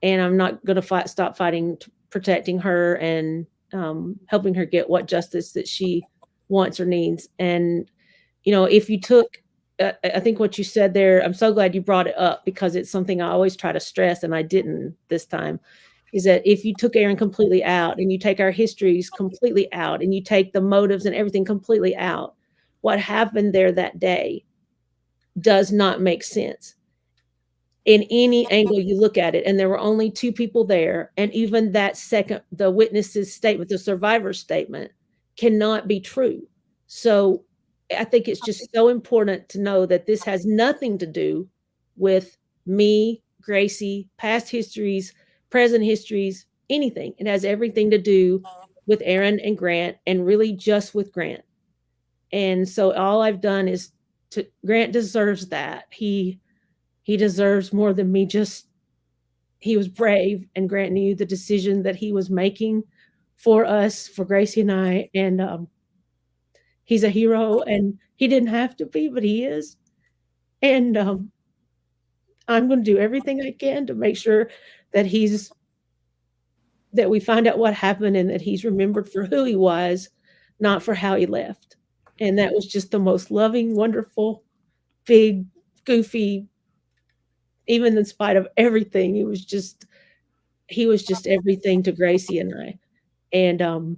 And I'm not going to stop fighting, protecting her and helping her get what justice that she wants or needs. And, if you took, I think what you said there, I'm so glad you brought it up, because it's something I always try to stress, and I didn't this time, is that if you took Aaron completely out and you take our histories completely out and you take the motives and everything completely out, what happened there that day does not make sense in any angle you look at it. And there were only 2 people there. And even that second, the witness's statement, the survivor's statement, cannot be true. So I think it's just so important to know that this has nothing to do with me, Gracie, past histories, present histories, anything. It has everything to do with Aaron and Grant, and really just with Grant. And so all I've done is Grant deserves that. He deserves more than me. He was brave, and Grant knew the decision that he was making for us, for Gracie and I. And he's a hero, and he didn't have to be, but he is. And I'm going to do everything I can to make sure that we find out what happened, and that he's remembered for who he was, not for how he left. And that was just the most loving, wonderful, big, goofy, even in spite of everything, he was just everything to Gracie and I. And,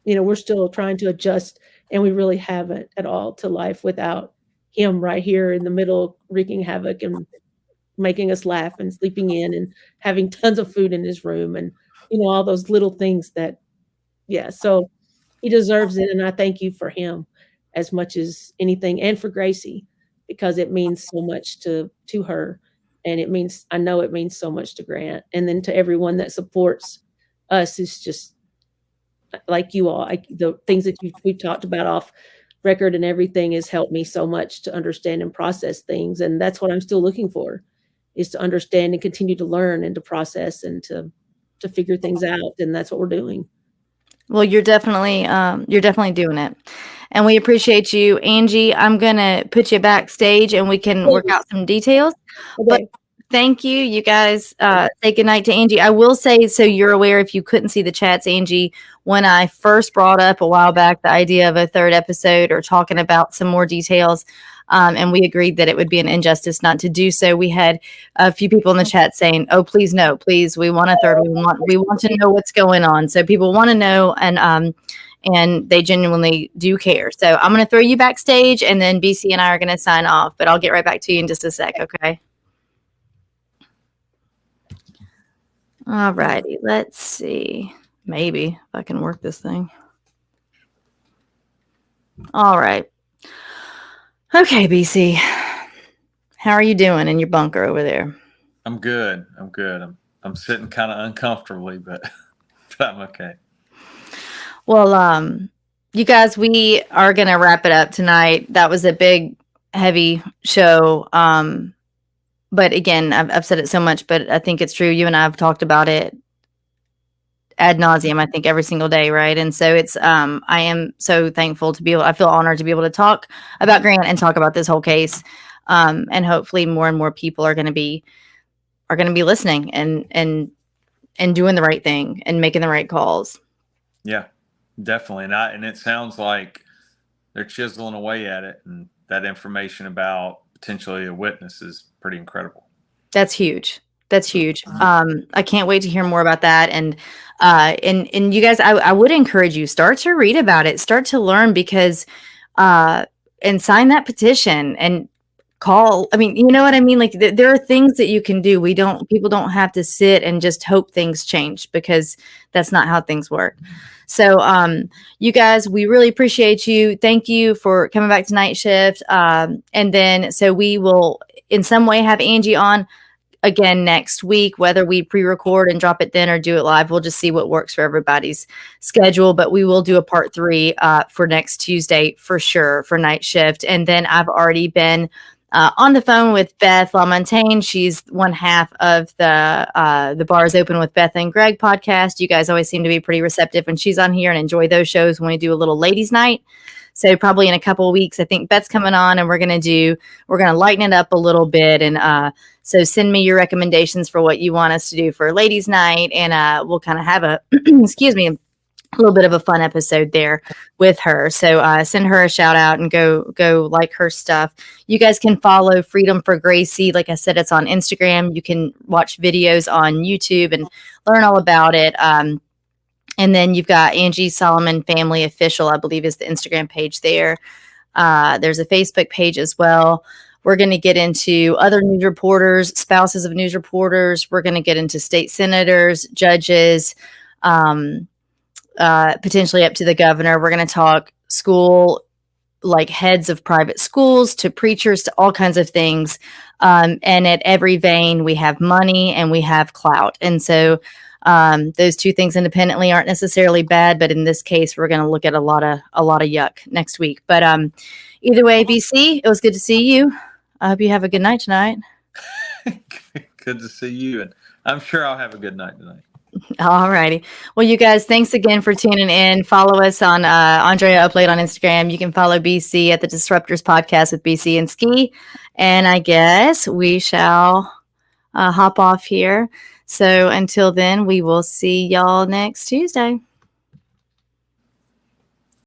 we're still trying to adjust, and we really haven't at all, to life without him right here in the middle, wreaking havoc and making us laugh and sleeping in and having tons of food in his room, and, all those little things that, so he deserves it. And I thank you for him as much as anything, and for Gracie, because it means so much to her. And I know it means so much to Grant. And then to everyone that supports us, is just like you all. The things that we've talked about off record and everything has helped me so much to understand and process things. And that's what I'm still looking for, is to understand and continue to learn and to process and to figure things out. And that's what we're doing. Well, you're definitely doing it, and we appreciate you, Angie. I'm gonna put you backstage, and we can work out some details. Okay. But thank you, you guys. Say goodnight to Angie. I will say, so you're aware, if you couldn't see the chats, Angie, when I first brought up a while back the idea of a 3rd episode or talking about some more details, and we agreed that it would be an injustice not to do so, we had a few people in the chat saying, "Oh, please no, please, we want a 3rd. We want to know what's going on." So people want to know, and they genuinely do care. So I'm going to throw you backstage, and then BC and I are going to sign off. But I'll get right back to you in just a sec. Okay. All righty. Let's see. Maybe if I can work this thing. All right. Okay, BC. How are you doing in your bunker over there? I'm good. I'm sitting kind of uncomfortably, but I'm okay. Well, you guys, we are going to wrap it up tonight. That was a big, heavy show. But again, I've said it so much, but I think it's true. You and I have talked about it ad nauseum, I think, every single day, right? And so it's I am so thankful I feel honored to be able to talk about Grant and talk about this whole case. And hopefully more and more people are going to be listening and doing the right thing and making the right calls. Yeah, definitely. And it sounds like they're chiseling away at it, and that information about potentially a witness is pretty incredible. That's huge. I can't wait to hear more about that. And you guys, I would encourage you, start to read about it, start to learn, because and sign that petition and call. I mean, you know what I mean? Like there are things that you can do. People don't have to sit and just hope things change, because that's not how things work. So you guys, we really appreciate you. Thank you for coming back to Nightshift. And then, so we will in some way have Angie on again next week, whether we pre-record and drop it then or do it live. We'll just see what works for everybody's schedule, but we will do a part 3 for next Tuesday for sure for Nightshift. And then I've already been on the phone with Beth LaMontagne. She's one half of the Bars Open with Beth and Greg podcast. You guys always seem to be pretty receptive when she's on here and enjoy those shows when we do a little ladies night. So probably in a couple of weeks, I think Beth's coming on, and we're going to lighten it up a little bit. And so send me your recommendations for what you want us to do for ladies' night, and we'll kind of have a excuse me, a little bit of a fun episode there with her. So send her a shout out and go like her stuff. You guys can follow Freedom for Gracie. Like I said, it's on Instagram. You can watch videos on YouTube and learn all about it. And then you've got Angie Solomon Family Official, I believe is the Instagram page there. There's a Facebook page as well. We're going to get into other news reporters, spouses of news reporters. We're going to get into state senators, judges, potentially up to the governor. We're going to talk school, like heads of private schools to preachers to all kinds of things. And at every vein, we have money and we have clout. And so those two things independently aren't necessarily bad, but in this case, we're going to look at a lot of yuck next week. But either way, BC, it was good to see you. I hope you have a good night tonight. Good to see you. And I'm sure I'll have a good night tonight. All righty. Well, you guys, thanks again for tuning in. Follow us on Andrea Up Late on Instagram. You can follow BC at the Disruptors Podcast with BC and Ski. And I guess we shall hop off here. So until then, we will see y'all next Tuesday.